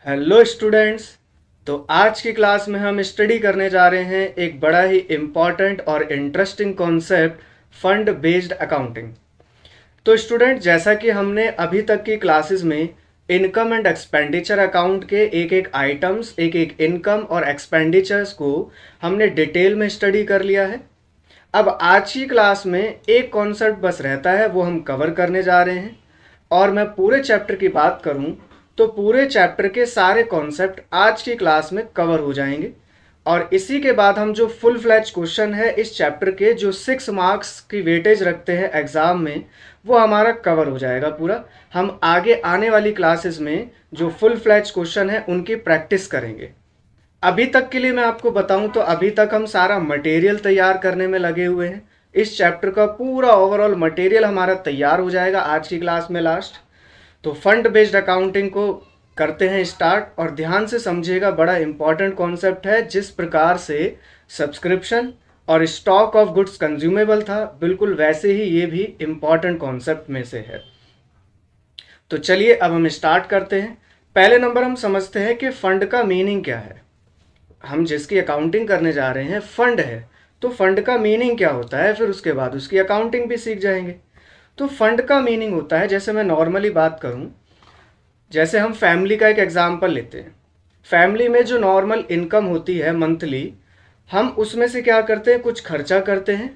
Hello students. तो आज की क्लास में हम स्टडी करने जा रहे हैं एक बड़ा ही इम्पॉर्टेंट और interesting concept, fund based accounting. तो स्टूडेंट, जैसा कि हमने अभी तक की क्लासेस में इनकम एंड एक्सपेंडिचर अकाउंट के एक एक आइटम्स, एक एक इनकम और एक्सपेंडिचर्स को हमने डिटेल में स्टडी कर लिया है। अब आज की क्लास में एक कॉन्सेप्ट बस रहता है, वो हम कवर करने जा रहे हैं। और मैं पूरे चैप्टर की बात करूं तो पूरे चैप्टर के सारे कॉन्सेप्ट आज की क्लास में कवर हो जाएंगे। और इसी के बाद हम जो फुल फ्लैज क्वेश्चन है इस चैप्टर के, जो 6 मार्क्स की वेटेज रखते हैं एग्जाम में, वो हमारा कवर हो जाएगा पूरा। हम आगे आने वाली क्लासेस में जो फुल फ्लैज क्वेश्चन है उनकी प्रैक्टिस करेंगे। अभी तक के लिए मैं आपको बताऊं तो अभी तक हम सारा मटेरियल तैयार करने में लगे हुए हैं। इस चैप्टर का पूरा ओवरऑल मटेरियल हमारा तैयार हो जाएगा आज की क्लास में लास्ट। तो फंड बेस्ड अकाउंटिंग को करते हैं स्टार्ट, और ध्यान से समझिएगा, बड़ा इंपॉर्टेंट कॉन्सेप्ट है। जिस प्रकार से सब्सक्रिप्शन और स्टॉक ऑफ गुड्स कंज्यूमेबल था, बिल्कुल वैसे ही ये भी इंपॉर्टेंट कॉन्सेप्ट में से है। तो चलिए अब हम स्टार्ट करते हैं। पहले नंबर हम समझते हैं कि फंड का मीनिंग क्या है। हम जिसकी अकाउंटिंग करने जा रहे हैं फंड है, तो फंड का मीनिंग क्या होता है, फिर उसके बाद उसकी अकाउंटिंग भी सीख जाएंगे। तो फंड का मीनिंग होता है, जैसे मैं नॉर्मली बात करूं, जैसे हम फैमिली का एक एग्जांपल लेते हैं। फैमिली में जो नॉर्मल इनकम होती है मंथली, हम उसमें से क्या करते हैं, कुछ खर्चा करते हैं,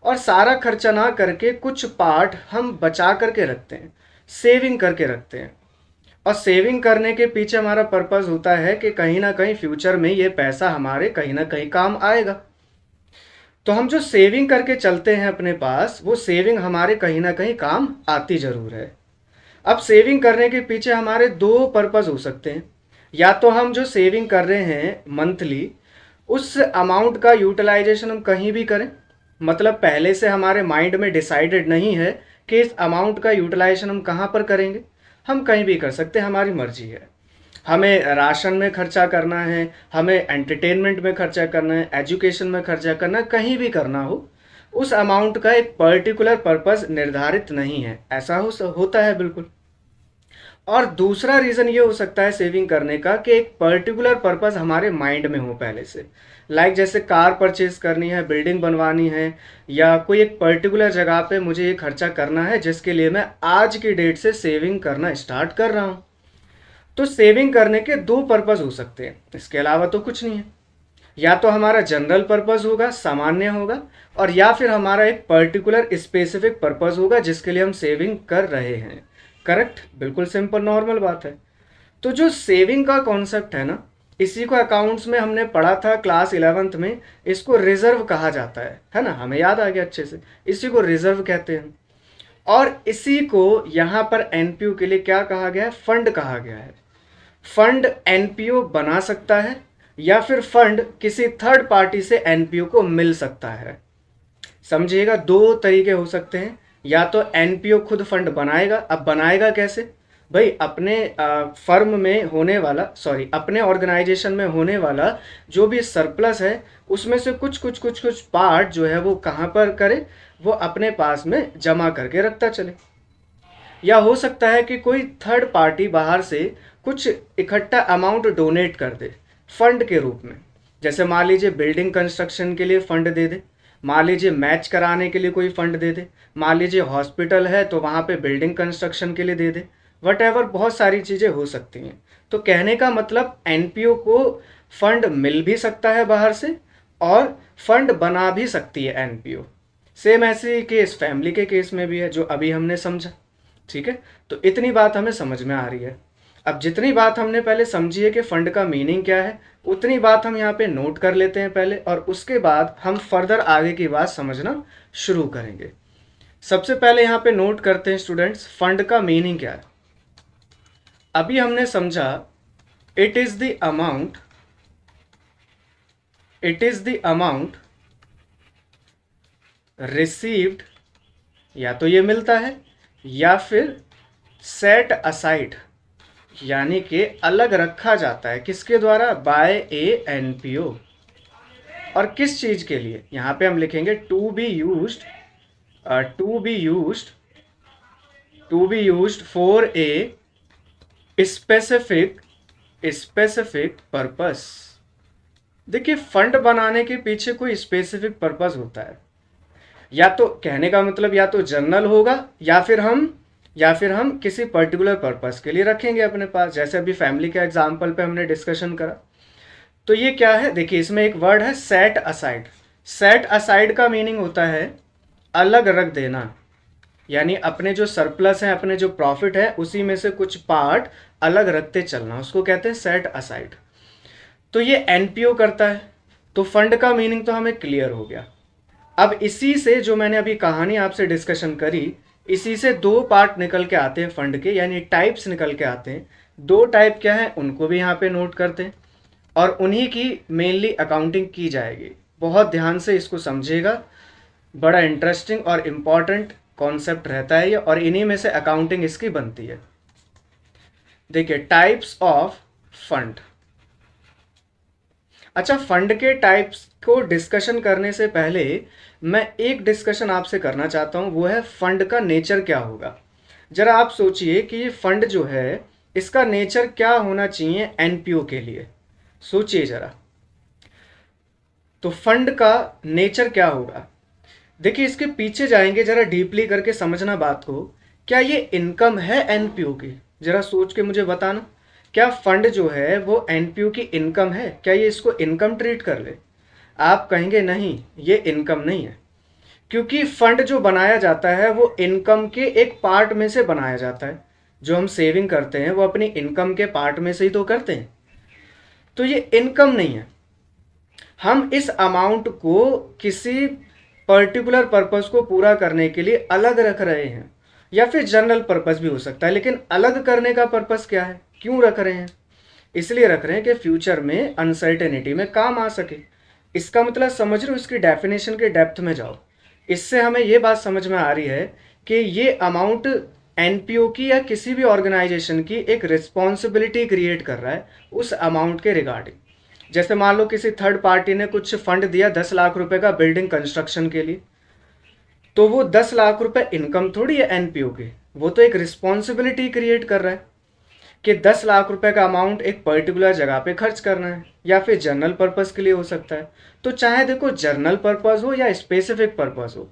और सारा खर्चा ना करके कुछ पार्ट हम बचा करके रखते हैं, सेविंग करके रखते हैं। और सेविंग करने के पीछे हमारा पर्पस होता है कि कहीं ना कहीं फ्यूचर में ये पैसा हमारे कहीं ना कहीं काम आएगा। तो हम जो सेविंग करके चलते हैं अपने पास, वो सेविंग हमारे कहीं ना कहीं काम आती जरूर है। अब सेविंग करने के पीछे हमारे दो पर्पस हो सकते हैं। या तो हम जो सेविंग कर रहे हैं मंथली, उस अमाउंट का यूटिलाइजेशन हम कहीं भी करें। मतलब पहले से हमारे माइंड में डिसाइडेड नहीं है कि इस अमाउंट का यूटिलाइजेशन हम कहाँ पर करेंगे। हम कहीं भी कर सकते हैं, हमारी मर्जी है। हमें राशन में खर्चा करना है, हमें एंटरटेनमेंट में खर्चा करना है, एजुकेशन में खर्चा करना है, कहीं भी करना हो, उस अमाउंट का एक पर्टिकुलर पर्पस निर्धारित नहीं है। ऐसा होता है बिल्कुल। और दूसरा रीज़न ये हो सकता है सेविंग करने का कि एक पर्टिकुलर पर्पस हमारे माइंड में हो पहले से। लाइक जैसे कार परचेज करनी है, बिल्डिंग बनवानी है, या कोई एक पर्टिकुलर जगह पे मुझे ये खर्चा करना है, जिसके लिए मैं आज की डेट से सेविंग करना स्टार्ट कर रहा हूँ। तो सेविंग करने के दो पर्पस हो सकते हैं, इसके अलावा तो कुछ नहीं है। या तो हमारा जनरल पर्पस होगा, सामान्य होगा, और या फिर हमारा एक पर्टिकुलर स्पेसिफिक पर्पस होगा जिसके लिए हम सेविंग कर रहे हैं। करेक्ट, बिल्कुल सिंपल नॉर्मल बात है। तो जो सेविंग का कॉन्सेप्ट है ना, इसी को अकाउंट्स में हमने पढ़ा था क्लास 11th में। इसको रिजर्व कहा जाता है ना, हमें याद आ गया अच्छे से। इसी को रिजर्व कहते हैं। और इसी को यहाँ पर एनपीओ के लिए क्या कहा गया है, फंड कहा गया है। फंड एनपीओ बना सकता है, या फिर फंड किसी थर्ड पार्टी से एनपीओ को मिल सकता है। समझिएगा, दो तरीके हो सकते हैं। या तो एनपीओ खुद फंड बनाएगा। अब बनाएगा कैसे भाई, अपने फर्म में होने वाला, सॉरी, अपने ऑर्गेनाइजेशन में होने वाला जो भी सरप्लस है, उसमें से कुछ पार्ट जो है वो कहाँ पर करे, वो अपने पास में जमा करके रखता चले। या हो सकता है कि कोई थर्ड पार्टी बाहर से कुछ इकट्ठा अमाउंट डोनेट कर दे फंड के रूप में। जैसे मान लीजिए बिल्डिंग कंस्ट्रक्शन के लिए फंड दे दे, मान लीजिए मैच कराने के लिए कोई फंड दे दे, मान लीजिए हॉस्पिटल है तो वहाँ पे बिल्डिंग कंस्ट्रक्शन के लिए दे दे। वट एवर, बहुत सारी चीज़ें हो सकती हैं। तो कहने का मतलब एनपीओ को फंड मिल भी सकता है बाहर से, और फंड बना भी सकती है एनपीओ। सेम ऐसे ही केस फैमिली के केस में भी है, जो अभी हमने समझा। ठीक है, तो इतनी बात हमें समझ में आ रही है। अब जितनी बात हमने पहले समझी है कि फंड का मीनिंग क्या है, उतनी बात हम यहाँ पे नोट कर लेते हैं पहले, और उसके बाद हम फर्दर आगे की बात समझना शुरू करेंगे। सबसे पहले यहाँ पे नोट करते हैं स्टूडेंट्स, फंड का मीनिंग क्या है। अभी हमने समझा it is the amount, it is the amount received, या तो ये मिलता है, या फिर सेट असाइड, यानी कि अलग रखा जाता है किसके द्वारा, बाय ए एनपीओ। और किस चीज के लिए, यहां पे हम लिखेंगे to be used, to be used, to be used for a specific specific purpose. देखिए फंड बनाने के पीछे कोई स्पेसिफिक पर्पस होता है, या तो कहने का मतलब या तो जनरल होगा या फिर हम किसी पर्टिकुलर पर्पस के लिए रखेंगे अपने पास, जैसे अभी फैमिली के एग्जाम्पल पे हमने डिस्कशन करा। तो ये क्या है, देखिए इसमें एक वर्ड है सेट असाइड। सेट असाइड का मीनिंग होता है अलग रख देना, यानी अपने जो सरप्लस है, अपने जो प्रॉफिट है, उसी में से कुछ पार्ट अलग रखते चलना, उसको कहते हैं सेट असाइड। तो ये एनपीओ करता है। तो फंड का मीनिंग तो हमें क्लियर हो गया। अब इसी से जो मैंने अभी कहानी आपसे डिस्कशन करी, इसी से दो पार्ट निकल के आते हैं फंड के, यानी टाइप्स निकल के आते हैं। दो टाइप क्या है उनको भी यहाँ पे नोट करते हैं, और उन्हीं की मेनली अकाउंटिंग की जाएगी। बहुत ध्यान से इसको समझिएगा, बड़ा इंटरेस्टिंग और इम्पॉर्टेंट कॉन्सेप्ट रहता है ये, और इन्हीं में से अकाउंटिंग इसकी बनती है। देखिए टाइप्स ऑफ फंड। अच्छा, फंड के टाइप्स को डिस्कशन करने से पहले मैं एक डिस्कशन आपसे करना चाहता हूं, वो है फंड का नेचर क्या होगा। जरा आप सोचिए कि ये फंड जो है इसका नेचर क्या होना चाहिए एनपीओ के लिए, सोचिए जरा। तो फंड का नेचर क्या होगा, देखिए इसके पीछे जाएंगे, जरा डीपली करके समझना बात को। क्या ये इनकम है एनपीओ की, जरा सोच के मुझे बताना। क्या फंड जो है वो एनपीओ की इनकम है, क्या ये इसको इनकम ट्रीट कर ले? आप कहेंगे नहीं, ये इनकम नहीं है, क्योंकि फंड जो बनाया जाता है वो इनकम के एक पार्ट में से बनाया जाता है। जो हम सेविंग करते हैं वो अपनी इनकम के पार्ट में से ही तो करते हैं, तो ये इनकम नहीं है। हम इस अमाउंट को किसी पर्टिकुलर पर्पस को पूरा करने के लिए अलग रख रहे हैं, या फिर जनरल पर्पस भी हो सकता है, लेकिन अलग करने का पर्पस क्या है, क्यों रख रहे हैं? इसलिए रख रहे हैं कि फ्यूचर में अनसर्टेनिटी में काम आ सके। इसका मतलब समझ रहे हो, इसकी डेफिनेशन के डेप्थ में जाओ। इससे हमें ये बात समझ में आ रही है कि ये अमाउंट एनपीओ की या किसी भी ऑर्गेनाइजेशन की एक रिस्पॉन्सिबिलिटी क्रिएट कर रहा है उस अमाउंट के रिगार्डिंग। जैसे मान लो किसी थर्ड पार्टी ने कुछ फंड दिया 10 लाख रुपए का बिल्डिंग कंस्ट्रक्शन के लिए, तो वो 10 लाख रुपए इनकम थोड़ी है एनपीओ की, वो तो एक रिस्पॉन्सिबिलिटी क्रिएट कर रहा है कि 10 लाख रुपए का अमाउंट एक पर्टिकुलर जगह पे खर्च करना है, या फिर जनरल पर्पस के लिए हो सकता है। तो चाहे देखो जनरल पर्पस हो या स्पेसिफिक पर्पस हो,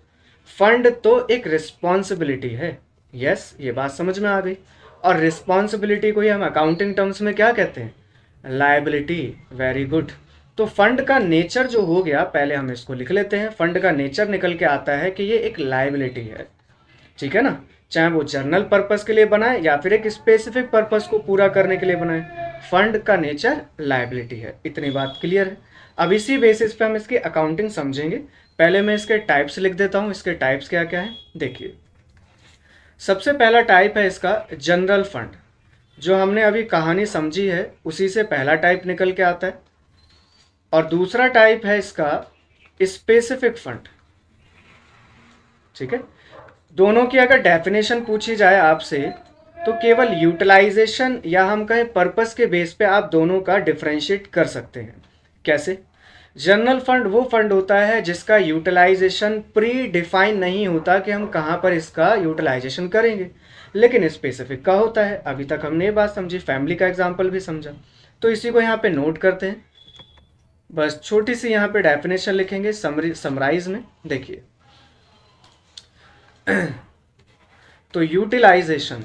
फंड तो एक रिस्पॉन्सिबिलिटी है। यस, ये बात समझ में आ गई। और रिस्पॉन्सिबिलिटी को ही हम अकाउंटिंग टर्म्स में क्या कहते हैं, लायबिलिटी। Very good. तो फंड का नेचर जो हो गया, पहले हम इसको लिख लेते हैं। फंड का नेचर निकल के आता है कि ये एक लायबिलिटी है, ठीक है ना, चाहे वो जनरल पर्पस के लिए बनाए या फिर एक स्पेसिफिक पर्पस को पूरा करने के लिए बनाए, फंड का नेचर लायबिलिटी है। इतनी बात क्लियर है। अब इसी बेसिस पे हम इसकी अकाउंटिंग समझेंगे। पहले मैं इसके टाइप्स लिख देता हूं, इसके टाइप्स क्या क्या है देखिए। सबसे पहला टाइप है इसका जनरल फंड। जो हमने अभी कहानी समझी है उसी से पहला टाइप निकल के आता है। और दूसरा टाइप है इसका स्पेसिफिक फंड, ठीक है। दोनों की अगर डेफिनेशन पूछी जाए आपसे, तो केवल यूटिलाइजेशन या हम कहें पर्पस के बेस पे आप दोनों का डिफरेंशिएट कर सकते हैं। कैसे? जनरल फंड वो फंड होता है जिसका यूटिलाइजेशन प्री डिफाइन नहीं होता कि हम कहाँ पर इसका यूटिलाइजेशन करेंगे, लेकिन स्पेसिफिक का होता है। अभी तक हमने ये बात समझी, फैमिली का एग्जाम्पल भी समझा, तो इसी को यहाँ पे नोट करते हैं। बस छोटी सी यहाँ पे डेफिनेशन लिखेंगे समराइज में। देखिए तो utilisation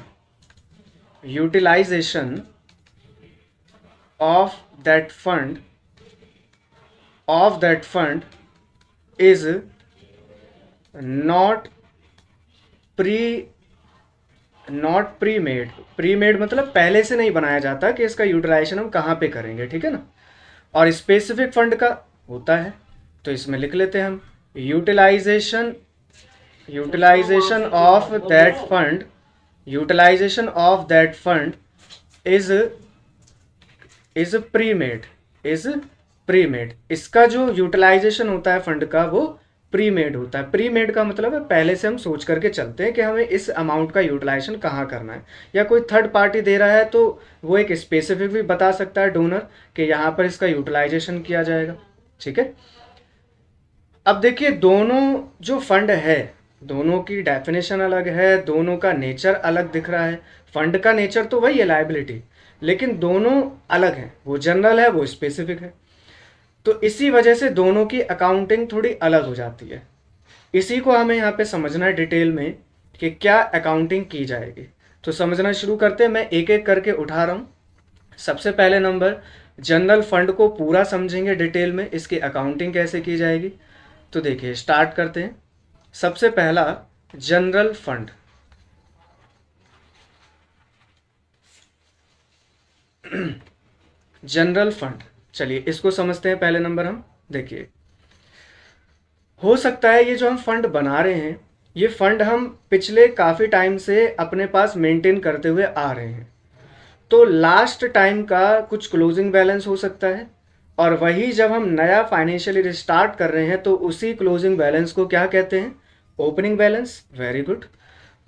of that fund is not premade. Premade मतलब पहले से नहीं बनाया जाता कि इसका यूटिलाइजेशन हम कहाँ पे करेंगे, ठीक है ना। और स्पेसिफिक फंड का होता है, तो इसमें लिख लेते हैं हम utilisation of that fund is premade. इसका जो यूटिलाइजेशन होता है फंड का वो प्री मेड होता है। प्री मेड का मतलब है पहले से हम सोच करके चलते हैं कि हमें इस अमाउंट का यूटिलाइजेशन कहाँ करना है, या कोई थर्ड पार्टी दे रहा है तो वो एक स्पेसिफिक भी बता सकता है डोनर कि यहाँ पर इसका यूटिलाइजेशन किया जाएगा, ठीक है। अब देखिए दोनों जो फंड है दोनों की डेफिनेशन अलग है, दोनों का नेचर अलग दिख रहा है। फंड का नेचर तो वही है लायबिलिटी, लेकिन दोनों अलग हैं, वो जनरल है, वो स्पेसिफिक है। तो इसी वजह से दोनों की अकाउंटिंग थोड़ी अलग हो जाती है। इसी को हमें यहाँ पे समझना है डिटेल में कि क्या अकाउंटिंग की जाएगी। तो समझना शुरू करते हैं, मैं एक एक करके उठा रहा हूँ। सबसे पहले नंबर, जनरल फंड को पूरा समझेंगे डिटेल में, इसकी अकाउंटिंग कैसे की जाएगी। तो देखिए स्टार्ट करते हैं। सबसे पहला जनरल फंड। जनरल फंड, चलिए इसको समझते हैं। पहले नंबर हम देखिए, हो सकता है ये जो हम फंड बना रहे हैं, ये फंड हम पिछले काफ़ी टाइम से अपने पास मेंटेन करते हुए आ रहे हैं। तो लास्ट टाइम का कुछ क्लोजिंग बैलेंस हो सकता है, और वही जब हम नया फाइनेंशियल ईयर स्टार्ट कर रहे हैं तो उसी क्लोजिंग बैलेंस को क्या कहते हैं, ओपनिंग बैलेंस। Very good.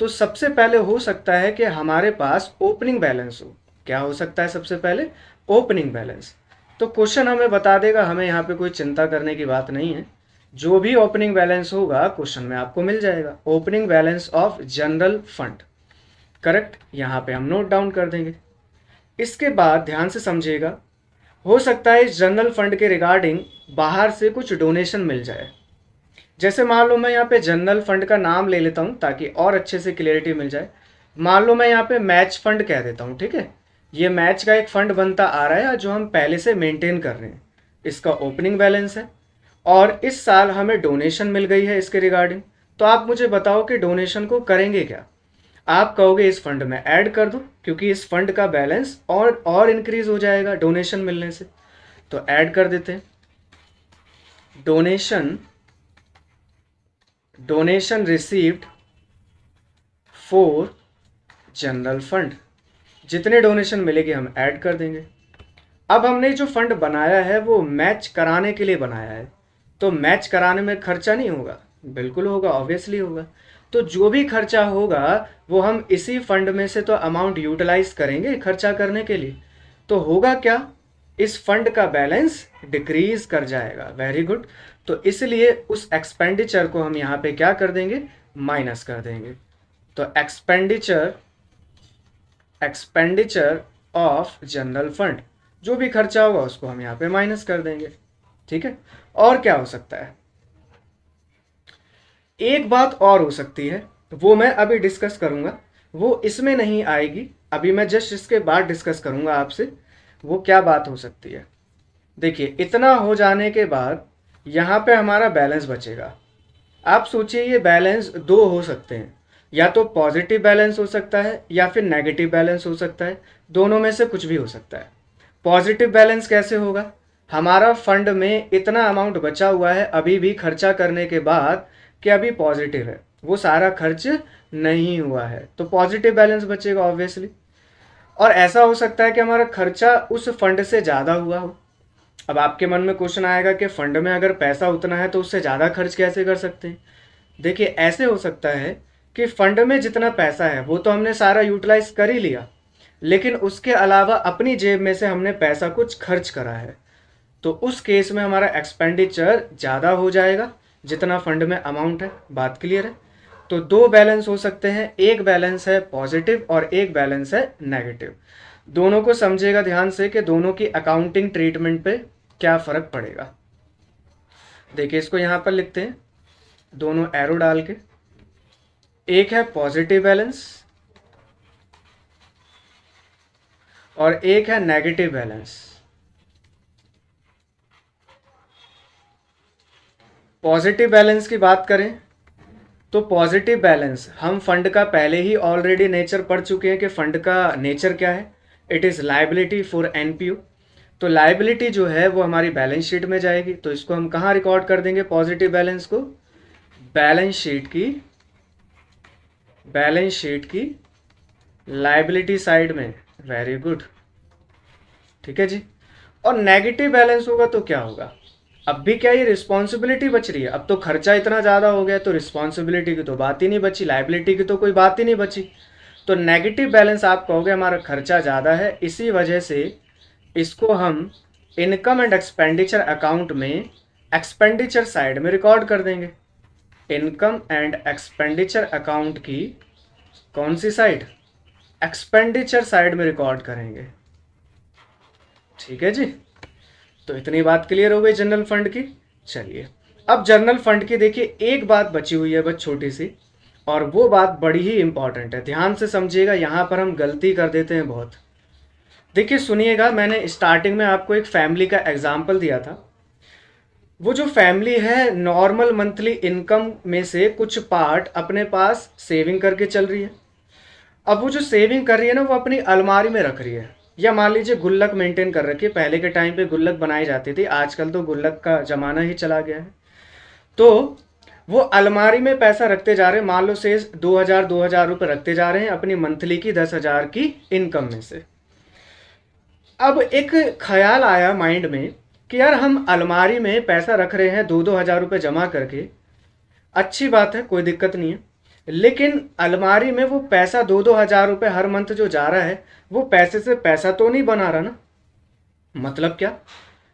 तो सबसे पहले हो सकता है कि हमारे पास ओपनिंग बैलेंस हो। क्या हो सकता है सबसे पहले, ओपनिंग बैलेंस। तो क्वेश्चन हमें बता देगा, हमें यहाँ पे कोई चिंता करने की बात नहीं है। जो भी ओपनिंग बैलेंस होगा क्वेश्चन में आपको मिल जाएगा, opening balance of general fund. Correct, यहाँ पे हम नोट डाउन कर देंगे। इसके बाद ध्यान से समझिएगा, हो सकता है इस जनरल फंड के रिगार्डिंग बाहर से कुछ डोनेशन मिल जाए। जैसे मान लो मैं यहाँ पे जनरल फंड का नाम ले लेता हूँ ताकि और अच्छे से क्लियरिटी मिल जाए। मान लो मैं यहाँ पे मैच फंड कह देता हूँ, ठीक है। ये मैच का एक फंड बनता आ रहा है जो हम पहले से मेंटेन कर रहे हैं, इसका ओपनिंग बैलेंस है, और इस साल हमें डोनेशन मिल गई है इसके रिगार्डिंग। तो आप मुझे बताओ कि डोनेशन को करेंगे क्या। आप कहोगे इस फंड में ऐड कर दो, क्योंकि इस फंड का बैलेंस और इंक्रीज हो जाएगा डोनेशन मिलने से। तो ऐड कर देते हैं, donation received for general fund. जितने डोनेशन मिलेगी हम ऐड कर देंगे। अब हमने जो फंड बनाया है वो मैच कराने के लिए बनाया है, तो मैच कराने में खर्चा नहीं होगा, बिल्कुल होगा, ऑब्वियसली होगा। तो जो भी खर्चा होगा वो हम इसी फंड में से तो अमाउंट यूटिलाइज करेंगे खर्चा करने के लिए। तो होगा क्या, इस फंड का बैलेंस डिक्रीज कर जाएगा। Very good. तो इसलिए उस एक्सपेंडिचर को हम यहाँ पे क्या कर देंगे, माइनस कर देंगे। तो एक्सपेंडिचर ऑफ जनरल फंड, जो भी खर्चा होगा उसको हम यहाँ पे माइनस कर देंगे। ठीक है। और क्या हो सकता है, एक बात और हो सकती है, वो मैं अभी डिस्कस करूंगा, वो इसमें नहीं आएगी, अभी मैं जस्ट इसके बाद डिस्कस करूंगा आपसे वो क्या बात हो सकती है। देखिए इतना हो जाने के बाद यहाँ पे हमारा बैलेंस बचेगा। आप सोचिए ये बैलेंस दो हो सकते हैं, या तो पॉजिटिव बैलेंस हो सकता है या फिर नेगेटिव बैलेंस हो सकता है, दोनों में से कुछ भी हो सकता है। पॉजिटिव बैलेंस कैसे होगा, हमारा फंड में इतना अमाउंट बचा हुआ है अभी भी खर्चा करने के बाद कि अभी पॉजिटिव है, वो सारा खर्च नहीं हुआ है, तो पॉजिटिव बैलेंस बचेगा ऑब्वियसली। और ऐसा हो सकता है कि हमारा खर्चा उस फंड से ज़्यादा हुआ हो। अब आपके मन में क्वेश्चन आएगा कि फंड में अगर पैसा उतना है तो उससे ज़्यादा खर्च कैसे कर सकते हैं। देखिए ऐसे हो सकता है कि फंड में जितना पैसा है वो तो हमने सारा यूटिलाइज कर ही लिया, लेकिन उसके अलावा अपनी जेब में से हमने पैसा कुछ खर्च करा है, तो उस केस में हमारा एक्सपेंडिचर ज़्यादा हो जाएगा जितना फंड में अमाउंट है। बात क्लियर है। तो दो बैलेंस हो सकते हैं, एक बैलेंस है पॉजिटिव और एक बैलेंस है नेगेटिव। दोनों को समझेगा ध्यान से कि दोनों की अकाउंटिंग ट्रीटमेंट पे क्या फ़र्क पड़ेगा। देखिए इसको यहाँ पर लिखते हैं दोनों एरो डाल के, एक है पॉजिटिव बैलेंस और एक है नेगेटिव बैलेंस। पॉजिटिव बैलेंस की बात करें तो पॉजिटिव बैलेंस, हम फंड का पहले ही ऑलरेडी नेचर पढ़ चुके हैं कि फंड का नेचर क्या है, it is liability for NPU. तो लाइबिलिटी जो है वो हमारी बैलेंस शीट में जाएगी, तो इसको हम कहाँ रिकॉर्ड कर देंगे पॉजिटिव बैलेंस को, बैलेंस शीट की लाइबिलिटी साइड में। वेरी गुड, ठीक है जी। और नेगेटिव बैलेंस होगा तो क्या होगा, अब भी क्या ये रिस्पॉन्सिबिलिटी बच रही है, अब तो खर्चा इतना ज़्यादा हो गया तो रिस्पॉन्सिबिलिटी की तो बात ही नहीं बची, लाइबिलिटी की तो कोई बात ही नहीं बची। तो नेगेटिव बैलेंस आप कहोगे हमारा खर्चा ज़्यादा है, इसी वजह से इसको हम इनकम एंड एक्सपेंडिचर अकाउंट में एक्सपेंडिचर साइड में रिकॉर्ड कर देंगे। इनकम एंड एक्सपेंडिचर अकाउंट की कौन सी साइड, एक्सपेंडिचर साइड में रिकॉर्ड करेंगे। ठीक है जी। तो इतनी बात क्लियर हो गई जनरल फंड की। चलिए अब जनरल फंड की देखिए एक बात बची हुई है बस छोटी सी, और वो बात बड़ी ही इंपॉर्टेंट है, ध्यान से समझिएगा, यहाँ पर हम गलती कर देते हैं बहुत। देखिए सुनिएगा, मैंने स्टार्टिंग में आपको एक फैमिली का एग्जाम्पल दिया था। वो जो फैमिली है नॉर्मल मंथली इनकम में से कुछ पार्ट अपने पास सेविंग करके चल रही है। अब वो जो सेविंग कर रही है ना वो अपनी अलमारी में रख रही है, या मान लीजिए गुल्लक मेंटेन कर रखी है। पहले के टाइम पे गुल्लक बनाई जाती थी, आजकल तो गुल्लक का ज़माना ही चला गया है। तो वो अलमारी में पैसा रखते जा रहे हैं, मान लो से 2,000 रुपये रखते जा रहे हैं अपनी मंथली की 10,000 की इनकम में से। अब एक ख्याल आया माइंड में कि यार हम अलमारी में पैसा रख रहे हैं 2,000 रुपये जमा करके, अच्छी बात है, कोई दिक्कत नहीं है। लेकिन अलमारी में वो पैसा 2,000 रुपये हर मंथ जो जा रहा है, वो पैसे से पैसा तो नहीं बना रहा ना। मतलब क्या,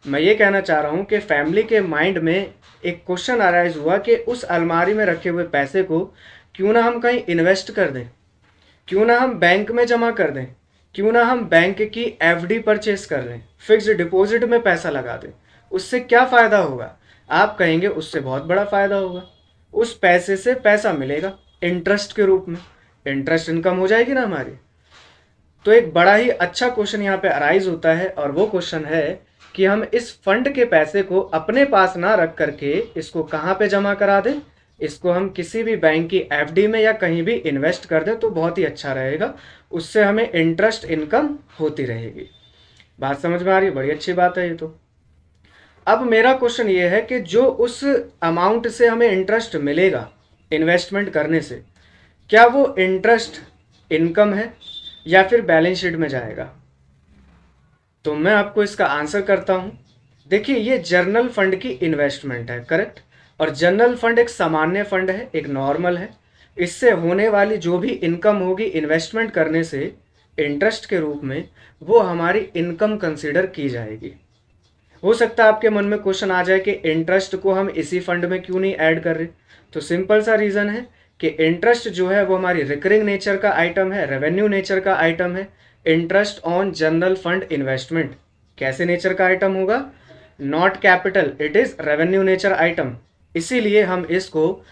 मैं ये कहना चाह रहा हूँ कि फैमिली के माइंड में एक क्वेश्चन अराइज हुआ कि उस अलमारी में रखे हुए पैसे को क्यों ना हम कहीं इन्वेस्ट कर दें, क्यों ना हम बैंक में जमा कर दें, क्यों ना हम बैंक की एफडी परचेस कर लें, फिक्स्ड डिपॉजिट में पैसा लगा दें। उससे क्या फ़ायदा होगा? आप कहेंगे उससे बहुत बड़ा फ़ायदा होगा। उस पैसे से पैसा मिलेगा इंटरेस्ट के रूप में, इंटरेस्ट इनकम हो जाएगी ना हमारी। तो एक बड़ा ही अच्छा क्वेश्चन यहाँ पे अराइज होता है, और वो क्वेश्चन है कि हम इस फंड के पैसे को अपने पास ना रख करके इसको कहाँ पे जमा करा दें, इसको हम किसी भी बैंक की एफडी में या कहीं भी इन्वेस्ट कर दें तो बहुत ही अच्छा रहेगा। उससे हमें इंटरेस्ट इनकम होती रहेगी। बात समझ में आ रही है? बड़ी अच्छी बात है ये तो। अब मेरा क्वेश्चन ये है कि जो उस अमाउंट से हमें इंटरेस्ट मिलेगा इन्वेस्टमेंट करने से, क्या वो इंटरेस्ट इनकम है या फिर बैलेंस शीट में जाएगा? तो मैं आपको इसका आंसर करता हूं। देखिए ये जर्नल फंड की इन्वेस्टमेंट है, करेक्ट। और जनरल फंड एक सामान्य फंड है, एक नॉर्मल है। इससे होने वाली जो भी इनकम होगी इन्वेस्टमेंट करने से इंटरेस्ट के रूप में, वो हमारी इनकम कंसीडर की जाएगी। हो सकता है आपके मन में क्वेश्चन आ जाए कि इंटरेस्ट को हम इसी फंड में क्यों नहीं ऐड कर रहे। तो सिंपल सा रीज़न है कि इंटरेस्ट जो है वो हमारी रिकरिंग नेचर का आइटम है, रेवेन्यू नेचर का आइटम है। Interest on general fund investment कैसे नेचर का आइटम होगा? Not capital, it is revenue nature item. इसीलिए हम इसको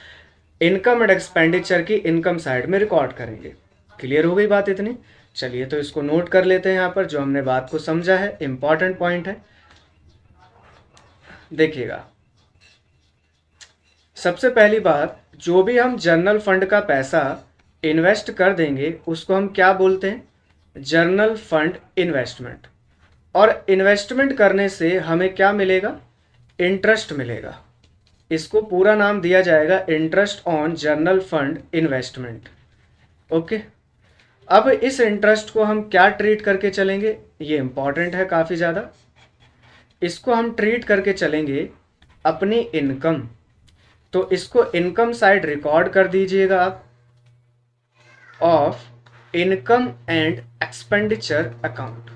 इनकम एंड एक्सपेंडिचर की इनकम साइड में रिकॉर्ड करेंगे। क्लियर हो गई बात इतनी? चलिए तो इसको नोट कर लेते हैं यहाँ पर, जो हमने बात को समझा है, इंपॉर्टेंट पॉइंट है। देखिएगा, सबसे पहली बात, जो भी हम जनरल फंड का पैसा इन्वेस्ट कर देंगे उसको हम क्या बोलते हैं? General fund investment. और इन्वेस्टमेंट करने से हमें क्या मिलेगा? इंटरेस्ट मिलेगा। इसको पूरा नाम दिया जाएगा interest on general fund investment. Okay. अब इस इंटरेस्ट को हम क्या ट्रीट करके चलेंगे, ये इंपॉर्टेंट है काफ़ी ज़्यादा। इसको हम ट्रीट करके चलेंगे अपनी इनकम। तो इसको इनकम साइड रिकॉर्ड कर दीजिएगा आप, of income and expenditure account.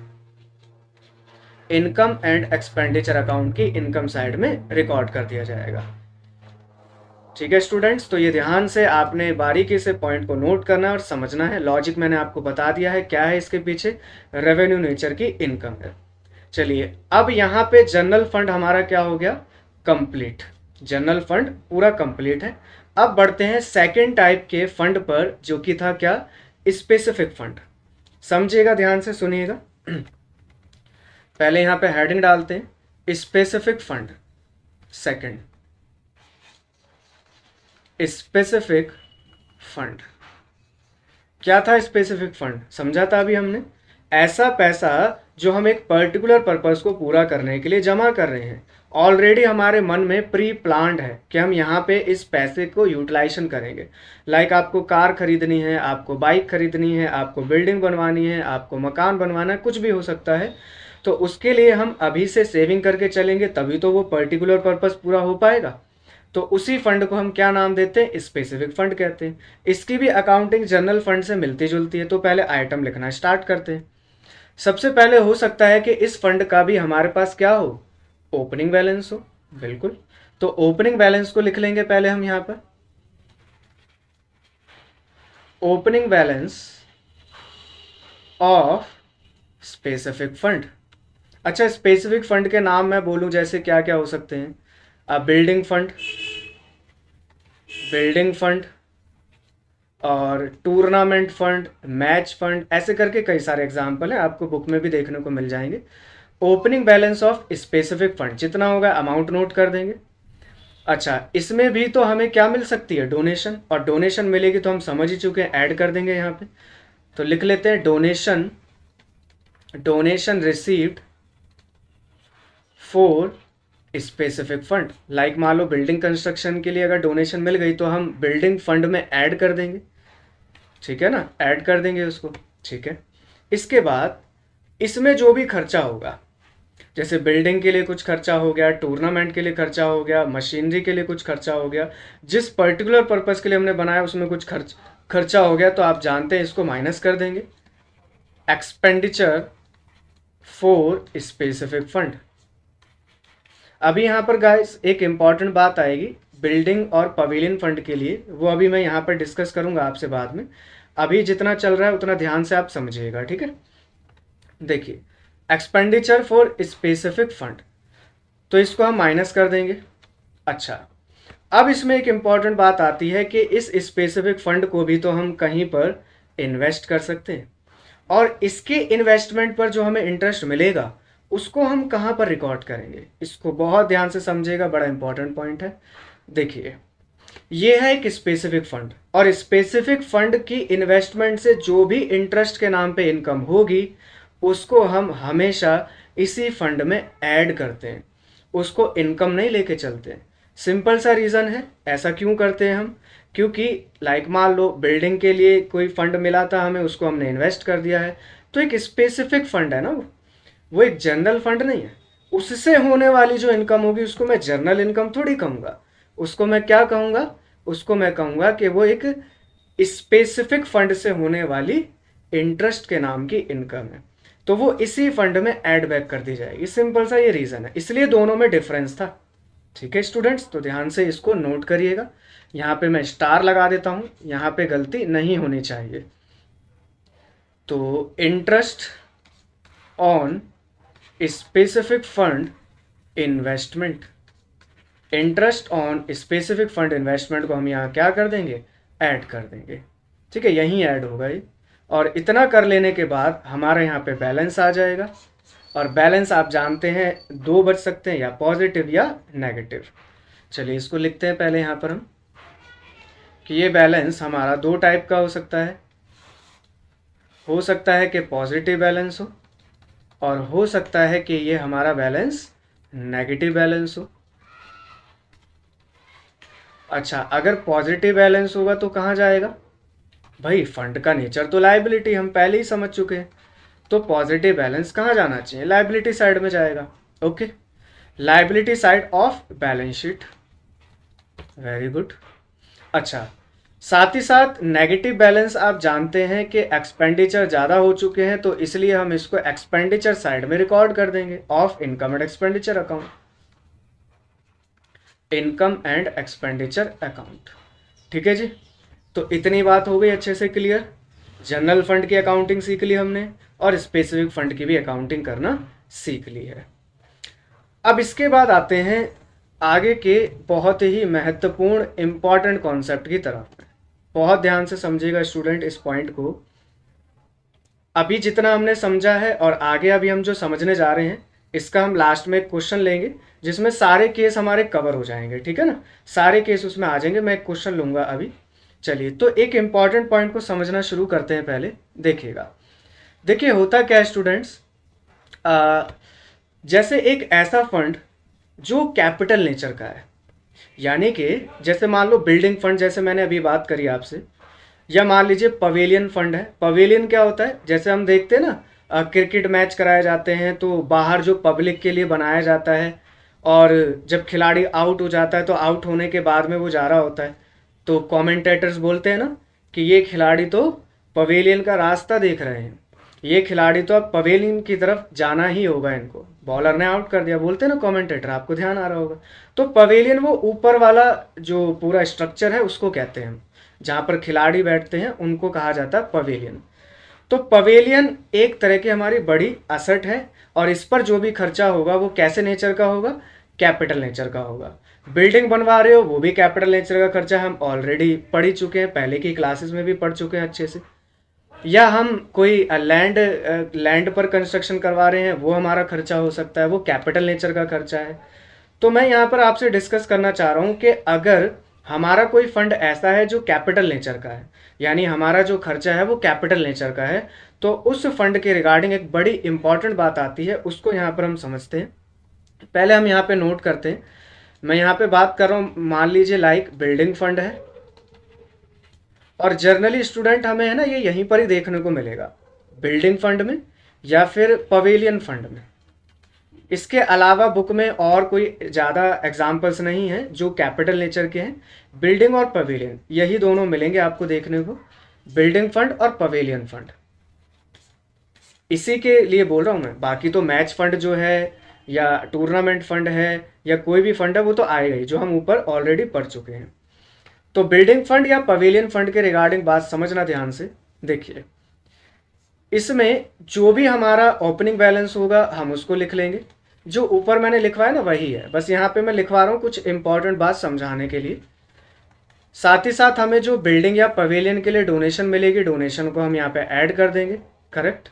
Income and expenditure account की इनकम साइड में रिकॉर्ड कर दिया जाएगा। ठीक है स्टूडेंट्स, तो ये ध्यान से आपने बारीकी से पॉइंट को नोट करना और समझना है। लॉजिक मैंने आपको बता दिया है क्या है इसके पीछे, रेवेन्यू नेचर की इनकम है। चलिए अब यहाँ पे जनरल फंड हमारा क्या हो गया? कंप्लीट। जनरल फंड पूरा कंप्लीट है। अब बढ़ते हैं सेकेंड टाइप के फंड पर, जो कि था क्या? Specific fund. समझिएगा, ध्यान से सुनिएगा। पहले यहाँ पे हेडिंग डालते हैं specific fund. Second, specific fund क्या था? स्पेसिफिक फंड समझा था अभी हमने, ऐसा पैसा जो हम एक पर्टिकुलर पर्पस को पूरा करने के लिए जमा कर रहे हैं। ऑलरेडी हमारे मन में प्री प्लान्ड है कि हम यहाँ पे इस पैसे को यूटिलाइजेशन करेंगे। लाइक आपको कार खरीदनी है, आपको बाइक खरीदनी है, आपको बिल्डिंग बनवानी है, आपको मकान बनवाना है, कुछ भी हो सकता है। तो उसके लिए हम अभी से सेविंग करके चलेंगे, तभी तो वो पर्टिकुलर पर्पस पूरा हो पाएगा। तो उसी फंड को हम क्या नाम देते हैं? स्पेसिफिक फंड कहते हैं। इसकी भी अकाउंटिंग जनरल फंड से मिलती जुलती है। तो पहले आइटम लिखना स्टार्ट करते हैं। सबसे पहले हो सकता है कि इस फंड का भी हमारे पास क्या हो? ओपनिंग बैलेंस हो। बिल्कुल, तो ओपनिंग बैलेंस को लिख लेंगे पहले हम यहाँ पर। Opening balance of specific fund. अच्छा, स्पेसिफिक फंड के नाम मैं बोलूं जैसे क्या क्या हो सकते हैं, बिल्डिंग फंड, बिल्डिंग फंड और टूर्नामेंट फंड, मैच फंड, ऐसे करके कई सारे एग्जाम्पल हैं, आपको बुक में भी देखने को मिल जाएंगे। Opening balance of specific fund जितना होगा अमाउंट नोट कर देंगे। अच्छा, इसमें भी तो हमें क्या मिल सकती है, डोनेशन, और डोनेशन मिलेगी तो हम समझ ही चुके हैं, ऐड कर देंगे यहाँ पे। तो लिख लेते हैं donation, donation received for specific fund. Like मान लो बिल्डिंग कंस्ट्रक्शन के लिए अगर डोनेशन मिल गई तो हम बिल्डिंग फंड में ऐड कर देंगे, ठीक है ना, ऐड कर देंगे उसको, ठीक है। इसके बाद इसमें जो भी खर्चा होगा, जैसे बिल्डिंग के लिए कुछ खर्चा हो गया, टूर्नामेंट के लिए खर्चा हो गया, मशीनरी के लिए कुछ खर्चा हो गया, जिस पर्टिकुलर पर्पस के लिए हमने बनाया उसमें कुछ खर्चा हो गया, तो आप जानते हैं इसको माइनस कर देंगे, एक्सपेंडिचर फॉर स्पेसिफिक फंड। अभी यहाँ पर गाइस एक इंपॉर्टेंट बात आएगी बिल्डिंग और पवेलियन फंड के लिए, वो अभी मैं यहाँ पर डिस्कस करूँगा आपसे बाद में। अभी जितना चल रहा है उतना ध्यान से आप समझिएगा, ठीक है। देखिए, एक्सपेंडिचर फॉर स्पेसिफिक फंड, तो इसको हम माइनस कर देंगे। अच्छा, अब इसमें एक इम्पॉर्टेंट बात आती है कि इस स्पेसिफिक फंड को भी तो हम कहीं पर इन्वेस्ट कर सकते हैं, और इसके इन्वेस्टमेंट पर जो हमें इंटरेस्ट मिलेगा उसको हम कहाँ पर रिकॉर्ड करेंगे, इसको बहुत ध्यान से समझिएगा, बड़ा इंपॉर्टेंट पॉइंट है। देखिए, ये है एक स्पेसिफिक फंड, और स्पेसिफिक फंड की इन्वेस्टमेंट से जो भी इंटरेस्ट के नाम पे इनकम होगी उसको हम हमेशा इसी फंड में ऐड करते हैं, उसको इनकम नहीं लेके चलते हैं। सिंपल सा रीज़न है, ऐसा क्यों करते हैं हम, क्योंकि लाइक मान लो बिल्डिंग के लिए कोई फंड मिला था हमें, उसको हमने इन्वेस्ट कर दिया है, तो एक स्पेसिफिक फंड है ना, वो एक जनरल फंड नहीं है। उससे होने वाली जो इनकम होगी उसको मैं जनरल इनकम थोड़ी कहूँगा, उसको मैं क्या कहूँगा, उसको मैं कहूँगा कि वो एक स्पेसिफिक फंड से होने वाली इंटरेस्ट के नाम की इनकम है, तो वो इसी फंड में ऐड बैक कर दी जाएगी। सिंपल सा ये रीज़न है, इसलिए दोनों में डिफरेंस था, ठीक है स्टूडेंट्स। तो ध्यान से इसको नोट करिएगा, यहाँ पे मैं स्टार लगा देता हूँ, यहाँ पे गलती नहीं होनी चाहिए। तो interest on specific fund investment, interest on specific fund investment को हम यहाँ क्या कर देंगे, ऐड कर देंगे, ठीक है, यहीं ऐड होगा ये। और इतना कर लेने के बाद हमारे यहाँ पे बैलेंस आ जाएगा, और बैलेंस आप जानते हैं दो बच सकते हैं, या पॉजिटिव या नेगेटिव। चलिए इसको लिखते हैं पहले यहाँ पर हम, कि ये बैलेंस हमारा दो टाइप का हो सकता है कि पॉजिटिव बैलेंस हो, और हो सकता है कि ये हमारा बैलेंस नेगेटिव बैलेंस हो। अच्छा, अगर पॉजिटिव बैलेंस होगा तो कहाँ जाएगा भाई, फंड का नेचर तो लायबिलिटी, हम पहले ही समझ चुके हैं, तो पॉजिटिव बैलेंस कहाँ जाना चाहिए, लायबिलिटी साइड में जाएगा। Okay, liability side of balance sheet, very good. अच्छा, साथ ही साथ नेगेटिव बैलेंस आप जानते हैं कि एक्सपेंडिचर ज़्यादा हो चुके हैं, तो इसलिए हम इसको एक्सपेंडिचर साइड में रिकॉर्ड कर देंगे of income and expenditure account, income and expenditure account, ठीक है जी। तो इतनी बात हो गई अच्छे से क्लियर, जनरल फंड की अकाउंटिंग सीख ली हमने, और स्पेसिफिक फंड की भी अकाउंटिंग करना सीख ली है। अब इसके बाद आते हैं आगे के बहुत ही महत्वपूर्ण इंपॉर्टेंट कॉन्सेप्ट की तरफ। बहुत ध्यान से समझिएगा स्टूडेंट इस पॉइंट को, अभी जितना हमने समझा है और आगे अभी हम जो समझने जा रहे हैं इसका हम लास्ट में एक क्वेश्चन लेंगे जिसमें सारे केस हमारे कवर हो जाएंगे, ठीक है ना, सारे केस उसमें आ जाएंगे, मैं एक क्वेश्चन लूँगा अभी। चलिए, तो एक इंपॉर्टेंट पॉइंट को समझना शुरू करते हैं पहले। देखिएगा, देखिए होता क्या है स्टूडेंट्स, जैसे एक ऐसा फंड जो कैपिटल नेचर का है, यानी कि जैसे मान लो बिल्डिंग फंड, जैसे मैंने अभी बात करी आपसे, या मान लीजिए पवेलियन फंड है। पवेलियन क्या होता है, जैसे हम देखते हैं ना क्रिकेट मैच कराए जाते हैं तो बाहर जो पब्लिक के लिए बनाया जाता है, और जब खिलाड़ी आउट हो जाता है तो आउट होने के बाद में वो जा रहा होता है, तो कमेंटेटर्स बोलते हैं ना कि ये खिलाड़ी तो पवेलियन का रास्ता देख रहे हैं, ये खिलाड़ी तो अब पवेलियन की तरफ जाना ही होगा, इनको बॉलर ने आउट कर दिया, बोलते हैं ना कमेंटेटर, आपको ध्यान आ रहा होगा। तो पवेलियन वो ऊपर वाला जो पूरा स्ट्रक्चर है उसको कहते हैं हम, जहाँ पर खिलाड़ी बैठते हैं उनको कहा जाता है पवेलियन। तो पवेलियन एक तरह की हमारी बड़ी असेट है और इस पर जो भी खर्चा होगा वो कैसे नेचर का होगा, कैपिटल नेचर का होगा। बिल्डिंग बनवा रहे हो वो भी कैपिटल नेचर का खर्चा हम ऑलरेडी पढ़ ही चुके हैं, पहले की क्लासेस में भी पढ़ चुके हैं अच्छे से। या हम कोई लैंड पर कंस्ट्रक्शन करवा रहे हैं वो हमारा खर्चा हो सकता है, वो कैपिटल नेचर का खर्चा है। तो मैं यहाँ पर आपसे डिस्कस करना चाह रहा हूँ कि अगर हमारा कोई फंड ऐसा है जो कैपिटल नेचर का है, यानी हमारा जो खर्चा है वो कैपिटल नेचर का है, तो उस फंड के रिगार्डिंग एक बड़ी इंपॉर्टेंट बात आती है, उसको यहाँ पर हम समझते हैं। पहले हम यहाँ पे नोट करते हैं। मैं यहाँ पे बात कर रहा हूँ, मान लीजिए लाइक बिल्डिंग फंड है, और जर्नली स्टूडेंट हमें है ना ये यहीं पर ही देखने को मिलेगा, बिल्डिंग फंड में या फिर पवेलियन फंड में। इसके अलावा बुक में और कोई ज़्यादा एग्जाम्पल्स नहीं हैं जो कैपिटल नेचर के हैं। बिल्डिंग और पवेलियन यही दोनों मिलेंगे आपको देखने को, बिल्डिंग फंड और पवेलियन फंड। इसी के लिए बोल रहा हूँ मैं, बाकी तो मैच फंड जो है या टूर्नामेंट फंड है या कोई भी फंड है वो तो आएगा ही, जो हम ऊपर ऑलरेडी पढ़ चुके हैं। तो बिल्डिंग फंड या पवेलियन फंड के रिगार्डिंग बात समझना ध्यान से। देखिए, इसमें जो भी हमारा ओपनिंग बैलेंस होगा हम उसको लिख लेंगे, जो ऊपर मैंने लिखवाया ना वही है, बस यहाँ पे मैं लिखवा रहा हूँ कुछ इंपॉर्टेंट बात समझाने के लिए। साथ ही साथ हमें जो बिल्डिंग या पवेलियन के लिए डोनेशन मिलेगी, डोनेशन को हम यहाँ पे ऐड कर देंगे, करेक्ट,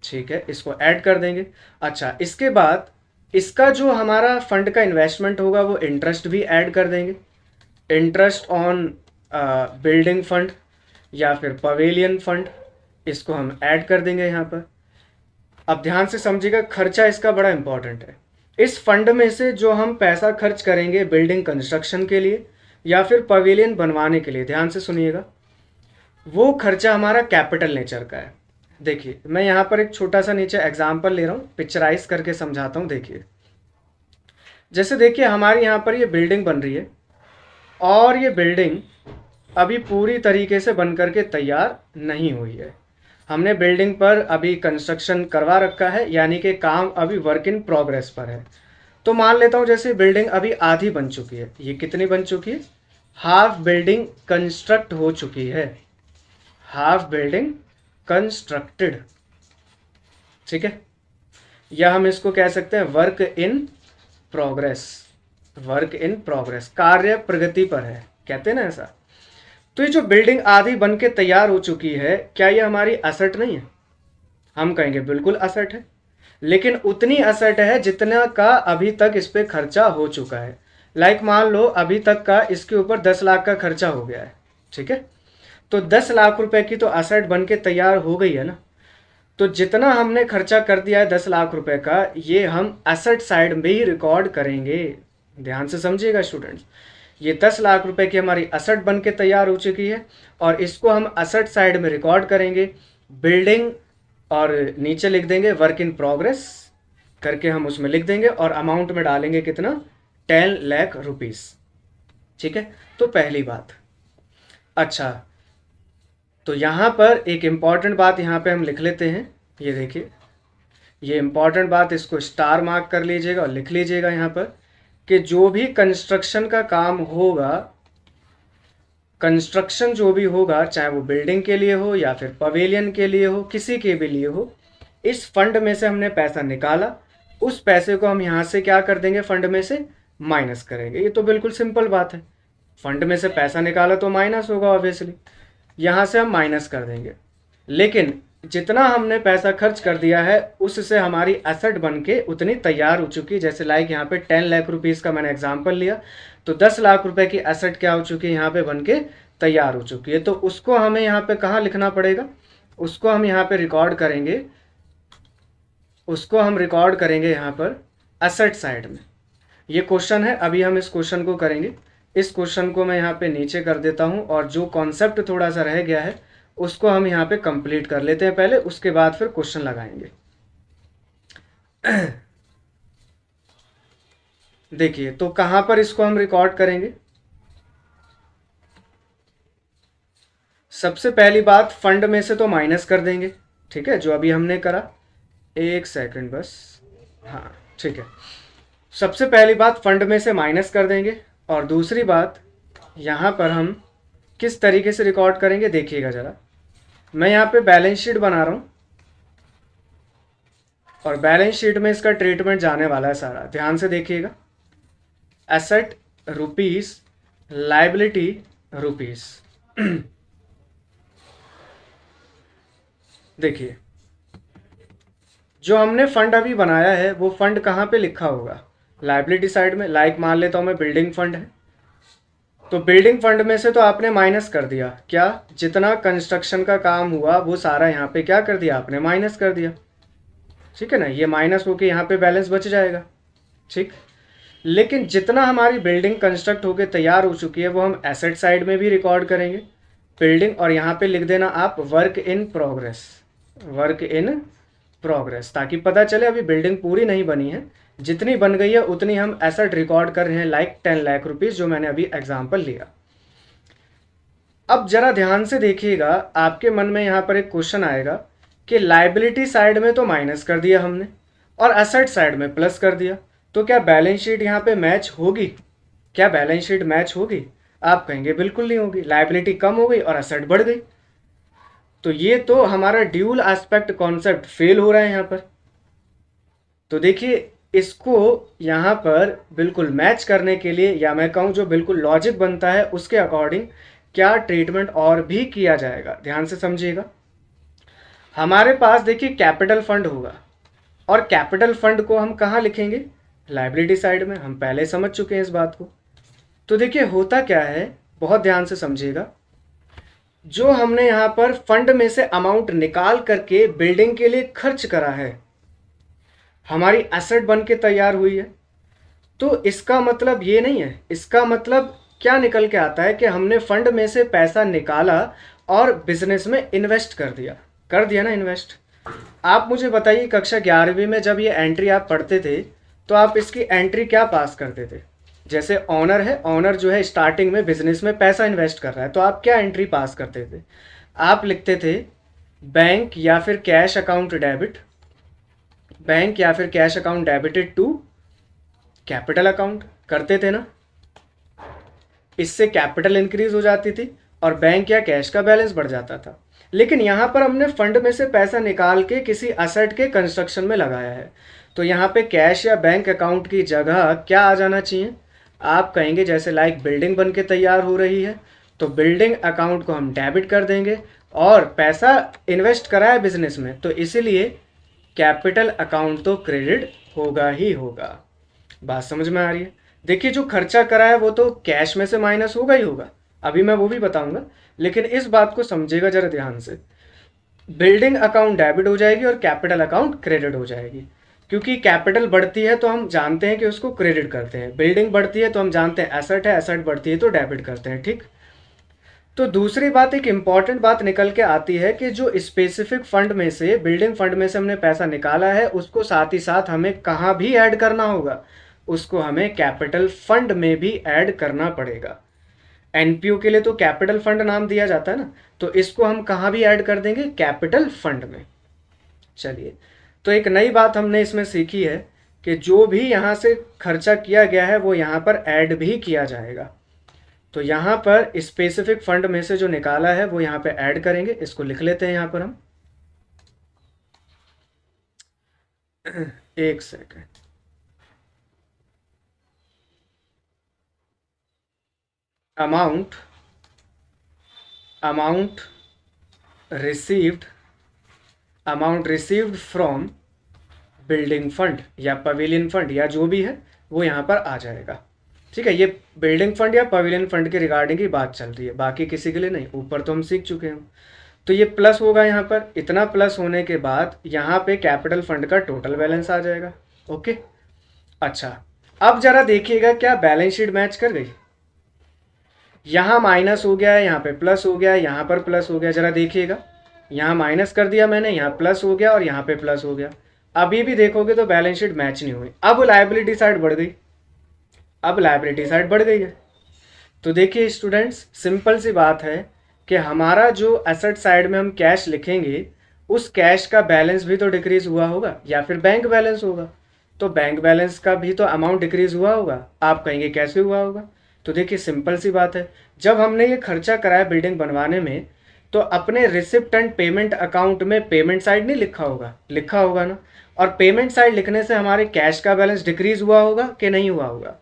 ठीक है, इसको ऐड कर देंगे। अच्छा, इसके बाद इसका जो हमारा फंड का इन्वेस्टमेंट होगा वो इंटरेस्ट भी ऐड कर देंगे, इंटरेस्ट ऑन बिल्डिंग फंड या फिर पवेलियन फंड, इसको हम ऐड कर देंगे यहाँ पर। अब ध्यान से समझिएगा, खर्चा इसका बड़ा इंपॉर्टेंट है। इस फंड में से जो हम पैसा खर्च करेंगे बिल्डिंग कंस्ट्रक्शन के लिए या फिर पवेलियन बनवाने के लिए, ध्यान से सुनिएगा, वो खर्चा हमारा कैपिटल नेचर का है। देखिए, मैं यहाँ पर एक छोटा सा नीचे एग्जाम्पल ले रहा हूँ, पिक्चराइज करके समझाता हूँ। देखिए, जैसे देखिए हमारे यहाँ पर ये बिल्डिंग बन रही है और ये बिल्डिंग अभी पूरी तरीके से बन करके तैयार नहीं हुई है। हमने बिल्डिंग पर अभी कंस्ट्रक्शन करवा रखा है, यानी कि काम अभी वर्क इन प्रोग्रेस पर है। तो मान लेता हूँ जैसे बिल्डिंग अभी आधी बन चुकी है। ये कितनी बन चुकी है? हाफ बिल्डिंग कंस्ट्रक्ट हो चुकी है, हाफ बिल्डिंग कंस्ट्रक्टेड, ठीक है। या हम इसको कह सकते हैं work in progress, work in progress, कार्य प्रगति पर है, कहते हैं ना ऐसा। तो ये जो बिल्डिंग आधी बन के तैयार हो चुकी है, क्या ये हमारी असेट नहीं है? हम कहेंगे बिल्कुल असेट है, लेकिन उतनी असेट है जितना का अभी तक इस पे खर्चा हो चुका है। लाइक मान लो अभी तक का इसके ऊपर 10 लाख का खर्चा हो गया है, ठीक है। तो 10 लाख रुपए की तो असेट बन के तैयार हो गई है ना। तो जितना हमने खर्चा कर दिया है 10 लाख रुपए का, ये हम असेट साइड में ही रिकॉर्ड करेंगे। ध्यान से समझिएगा स्टूडेंट्स, ये 10 लाख रुपए की हमारी असेट बन के तैयार हो चुकी है और इसको हम असेट साइड में रिकॉर्ड करेंगे, बिल्डिंग, और नीचे लिख देंगे वर्क इन प्रोग्रेस करके हम उसमें लिख देंगे, और अमाउंट में डालेंगे कितना? 10 लाख रुपीस, ठीक है। तो पहली बात। अच्छा, तो यहाँ पर एक इम्पॉर्टेंट बात यहाँ पे हम लिख लेते हैं। ये देखिए, ये इम्पॉर्टेंट बात, इसको स्टार मार्क कर लीजिएगा और लिख लीजिएगा यहाँ पर कि जो भी कंस्ट्रक्शन का काम होगा, कंस्ट्रक्शन जो भी होगा, चाहे वो बिल्डिंग के लिए हो या फिर पवेलियन के लिए हो, किसी के भी लिए हो, इस फंड में से हमने पैसा निकाला, उस पैसे को हम यहाँ से क्या कर देंगे? फंड में से माइनस करेंगे। ये तो बिल्कुल सिंपल बात है, फंड में से पैसा निकाला तो माइनस होगा ऑब्वियसली, यहाँ से हम माइनस कर देंगे। लेकिन जितना हमने पैसा खर्च कर दिया है उससे हमारी एसेट बन के उतनी तैयार हो चुकी है। जैसे लाइक यहाँ पे 10 लाख रुपीज़ का मैंने एग्जांपल लिया, तो 10 लाख रुपए की एसेट क्या हो चुकी है? यहाँ पे बन के तैयार हो चुकी है। तो उसको हमें यहाँ पे कहाँ लिखना पड़ेगा? उसको हम यहाँ पे रिकॉर्ड करेंगे, उसको हम रिकॉर्ड करेंगे यहाँ पर एसेट साइड में। ये क्वेश्चन है, अभी हम इस क्वेश्चन को करेंगे। इस क्वेश्चन को मैं यहाँ पे नीचे कर देता हूँ, और जो कॉन्सेप्ट थोड़ा सा रह गया है उसको हम यहाँ पे कंप्लीट कर लेते हैं पहले, उसके बाद फिर क्वेश्चन लगाएंगे। देखिए, तो कहाँ पर इसको हम रिकॉर्ड करेंगे? सबसे पहली बात, फंड में से तो माइनस कर देंगे, ठीक है, जो अभी हमने करा। एक सेकंड बस, हाँ ठीक है। सबसे पहली बात, फंड में से माइनस कर देंगे, और दूसरी बात यहाँ पर हम किस तरीके से रिकॉर्ड करेंगे देखिएगा ज़रा। मैं यहाँ पे बैलेंस शीट बना रहा हूँ और बैलेंस शीट में इसका ट्रीटमेंट जाने वाला है सारा, ध्यान से देखिएगा। Asset rupees, liability rupees. देखिए जो हमने फंड अभी बनाया है वो फंड कहाँ पे लिखा होगा, लाइबिलिटी साइड में। लाइक मान लेता हूँ मैं बिल्डिंग फंड है, तो बिल्डिंग फंड में से तो आपने माइनस कर दिया, क्या जितना कंस्ट्रक्शन का काम हुआ वो सारा यहाँ पे क्या कर दिया आपने, माइनस कर दिया। ठीक है ना, ये माइनस होके यहाँ पे बैलेंस बच जाएगा। ठीक, लेकिन जितना हमारी बिल्डिंग कंस्ट्रक्ट होके तैयार हो चुकी है वो हम एसेट साइड में भी रिकॉर्ड करेंगे बिल्डिंग, और यहाँ पे लिख देना आप work in progress, work in progress, ताकि पता चले अभी बिल्डिंग पूरी नहीं बनी है, जितनी बन गई है उतनी हम एसेट रिकॉर्ड कर रहे हैं, लाइक 10 लाख रुपीज, जो मैंने अभी एग्जांपल लिया। अब जरा ध्यान से देखिएगा, आपके मन में यहाँ पर एक क्वेश्चन आएगा कि लाइबिलिटी साइड में तो माइनस कर दिया हमने और एसेट साइड में प्लस कर दिया, तो क्या बैलेंस शीट यहाँ पे मैच होगी, क्या बैलेंस शीट मैच होगी? आप कहेंगे बिल्कुल नहीं होगी, लाइबिलिटी कम हो गई और एसेट बढ़ गई। तो ये तो हमारा ड्यूल एस्पेक्ट कॉन्सेप्ट फेल हो रहा है यहाँ पर। तो देखिए इसको यहाँ पर बिल्कुल मैच करने के लिए, या मैं कहूँ जो बिल्कुल लॉजिक बनता है उसके अकॉर्डिंग क्या ट्रीटमेंट और भी किया जाएगा, ध्यान से समझिएगा। हमारे पास देखिए कैपिटल फंड होगा, और कैपिटल फंड को हम कहाँ लिखेंगे, लाइबिलिटी साइड में, हम पहले समझ चुके हैं इस बात को। तो देखिए होता क्या है, बहुत ध्यान से समझिएगा, जो हमने यहाँ पर फंड में से अमाउंट निकाल करके बिल्डिंग के लिए खर्च करा है, हमारी एसेट बन के तैयार हुई है, तो इसका मतलब ये नहीं है, इसका मतलब क्या निकल के आता है कि हमने फंड में से पैसा निकाला और बिजनेस में इन्वेस्ट कर दिया ना इन्वेस्ट। आप मुझे बताइए कक्षा 11वीं में जब ये एंट्री आप पढ़ते थे तो आप इसकी एंट्री क्या पास करते थे? जैसे ऑनर है, ऑनर जो है स्टार्टिंग में बिजनेस में पैसा इन्वेस्ट कर रहा है, तो आप क्या एंट्री पास करते थे? आप लिखते थे बैंक या फिर कैश अकाउंट डेबिट, बैंक या फिर cash account debited to capital account, करते थे ना। इससे कैपिटल इंक्रीज हो जाती थी और बैंक या कैश का बैलेंस बढ़ जाता था। लेकिन यहाँ पर हमने फंड में से पैसा निकाल के किसी असेट के कंस्ट्रक्शन में लगाया है, तो यहाँ पे कैश या बैंक अकाउंट की जगह क्या आ जाना चाहिए? आप कहेंगे जैसे लाइक बिल्डिंग बन के तैयार हो रही है तो बिल्डिंग अकाउंट को हम डेबिट कर देंगे, और पैसा इन्वेस्ट करा है बिजनेस में तो इसीलिए कैपिटल अकाउंट तो क्रेडिट होगा ही होगा। बात समझ में आ रही है? देखिए जो खर्चा करा है वो तो कैश में से माइनस होगा ही होगा, अभी मैं वो भी बताऊंगा, लेकिन इस बात को समझिएगा जरा ध्यान से। बिल्डिंग अकाउंट डेबिट हो जाएगी और कैपिटल अकाउंट क्रेडिट हो जाएगी, क्योंकि कैपिटल बढ़ती है तो हम जानते हैं कि उसको क्रेडिट करते हैं, बिल्डिंग बढ़ती है तो हम जानते हैं एसेट है, एसेट बढ़ती है तो डेबिट करते हैं। ठीक, तो दूसरी बात, एक इंपॉर्टेंट बात निकल के आती है कि जो स्पेसिफिक फंड में से, बिल्डिंग फंड में से हमने पैसा निकाला है उसको साथ ही साथ हमें कहाँ भी ऐड करना होगा, उसको हमें कैपिटल फंड में भी ऐड करना पड़ेगा। एनपीओ के लिए तो कैपिटल फंड नाम दिया जाता है ना, तो इसको हम कहाँ भी ऐड कर देंगे, कैपिटल फंड में। चलिए, तो एक नई बात हमने इसमें सीखी है कि जो भी यहाँ से खर्चा किया गया है वो यहाँ पर ऐड भी किया जाएगा। तो यहाँ पर स्पेसिफिक फंड में से जो निकाला है वो यहाँ पे ऐड करेंगे, इसको लिख लेते हैं यहाँ पर हम। एक second, amount received from building fund या पवेलियन फंड या जो भी है वो यहाँ पर आ जाएगा। ठीक है, ये बिल्डिंग फंड या पवेलियन फंड के रिगार्डिंग की बात चल रही है, बाकी किसी के लिए नहीं, ऊपर तो हम सीख चुके हैं। तो ये प्लस होगा यहाँ पर, इतना प्लस होने के बाद यहाँ पे कैपिटल फंड का टोटल बैलेंस आ जाएगा। ओके, अच्छा अब जरा देखिएगा क्या बैलेंस शीट मैच कर गई? यहाँ माइनस हो गया है, यहाँ पे प्लस हो गया है, यहाँ पर प्लस हो गया, जरा देखिएगा, यहाँ माइनस कर दिया मैंने, यहाँ प्लस हो गया और यहाँ पे प्लस हो गया। अभी भी देखोगे तो बैलेंस शीट मैच नहीं हुई। अब लायबिलिटी साइड बढ़ गई, अब लायबिलिटी साइड बढ़ गई है। तो देखिए स्टूडेंट्स, सिंपल सी बात है कि हमारा जो एसेट साइड में हम कैश लिखेंगे उस कैश का बैलेंस भी तो डिक्रीज हुआ होगा, या फिर बैंक बैलेंस होगा, तो बैंक बैलेंस का भी तो अमाउंट डिक्रीज हुआ होगा। आप कहेंगे कैसे हुआ होगा? तो देखिए सिंपल सी बात है, जब हमने ये खर्चा कराया बिल्डिंग बनवाने में तो अपने रिसिप्ट एंड पेमेंट अकाउंट में पेमेंट साइड नहीं लिखा होगा, लिखा होगा ना। और पेमेंट साइड लिखने से हमारे कैश का बैलेंस डिक्रीज हुआ होगा कि नहीं हुआ होगा,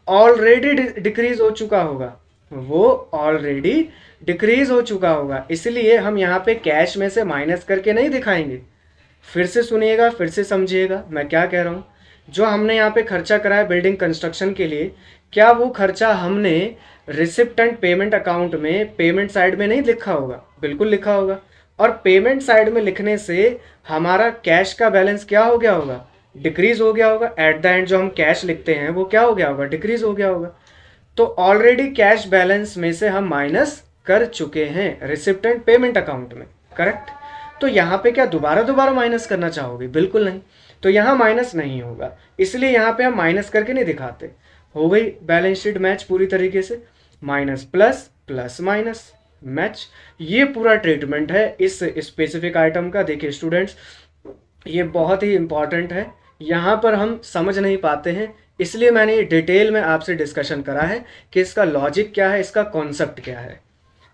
ऑलरेडी डिक्रीज हो चुका होगा, वो ऑलरेडी डिक्रीज हो चुका होगा। इसलिए हम यहाँ पे कैश में से माइनस करके नहीं दिखाएंगे। फिर से सुनिएगा, फिर से समझिएगा मैं क्या कह रहा हूँ। जो हमने यहाँ पे खर्चा करा है बिल्डिंग कंस्ट्रक्शन के लिए, क्या वो खर्चा हमने रिसिप्ट एंड पेमेंट अकाउंट में पेमेंट साइड में नहीं लिखा होगा? बिल्कुल लिखा होगा। और पेमेंट साइड में लिखने से हमारा कैश का बैलेंस क्या हो गया होगा? डिक्रीज हो गया होगा। एट द एंड जो हम कैश लिखते हैं वो क्या हो गया होगा? डिक्रीज हो गया होगा। तो ऑलरेडी कैश बैलेंस में से हम माइनस कर चुके हैं रिसिप्ट एंड पेमेंट अकाउंट में, करेक्ट। तो यहाँ पे क्या दोबारा दोबारा माइनस करना चाहोगे? बिल्कुल नहीं। तो यहाँ माइनस नहीं होगा, इसलिए यहाँ पे हम माइनस करके नहीं दिखाते। हो गई बैलेंस शीट मैच पूरी तरीके से, minus plus plus minus match. ये पूरा ट्रीटमेंट है इस स्पेसिफिक आइटम का। देखिए स्टूडेंट्स, ये बहुत ही इंपॉर्टेंट है, यहाँ पर हम समझ नहीं पाते हैं, इसलिए मैंने ये डिटेल में आपसे डिस्कशन करा है कि इसका लॉजिक क्या है, इसका कॉन्सेप्ट क्या है।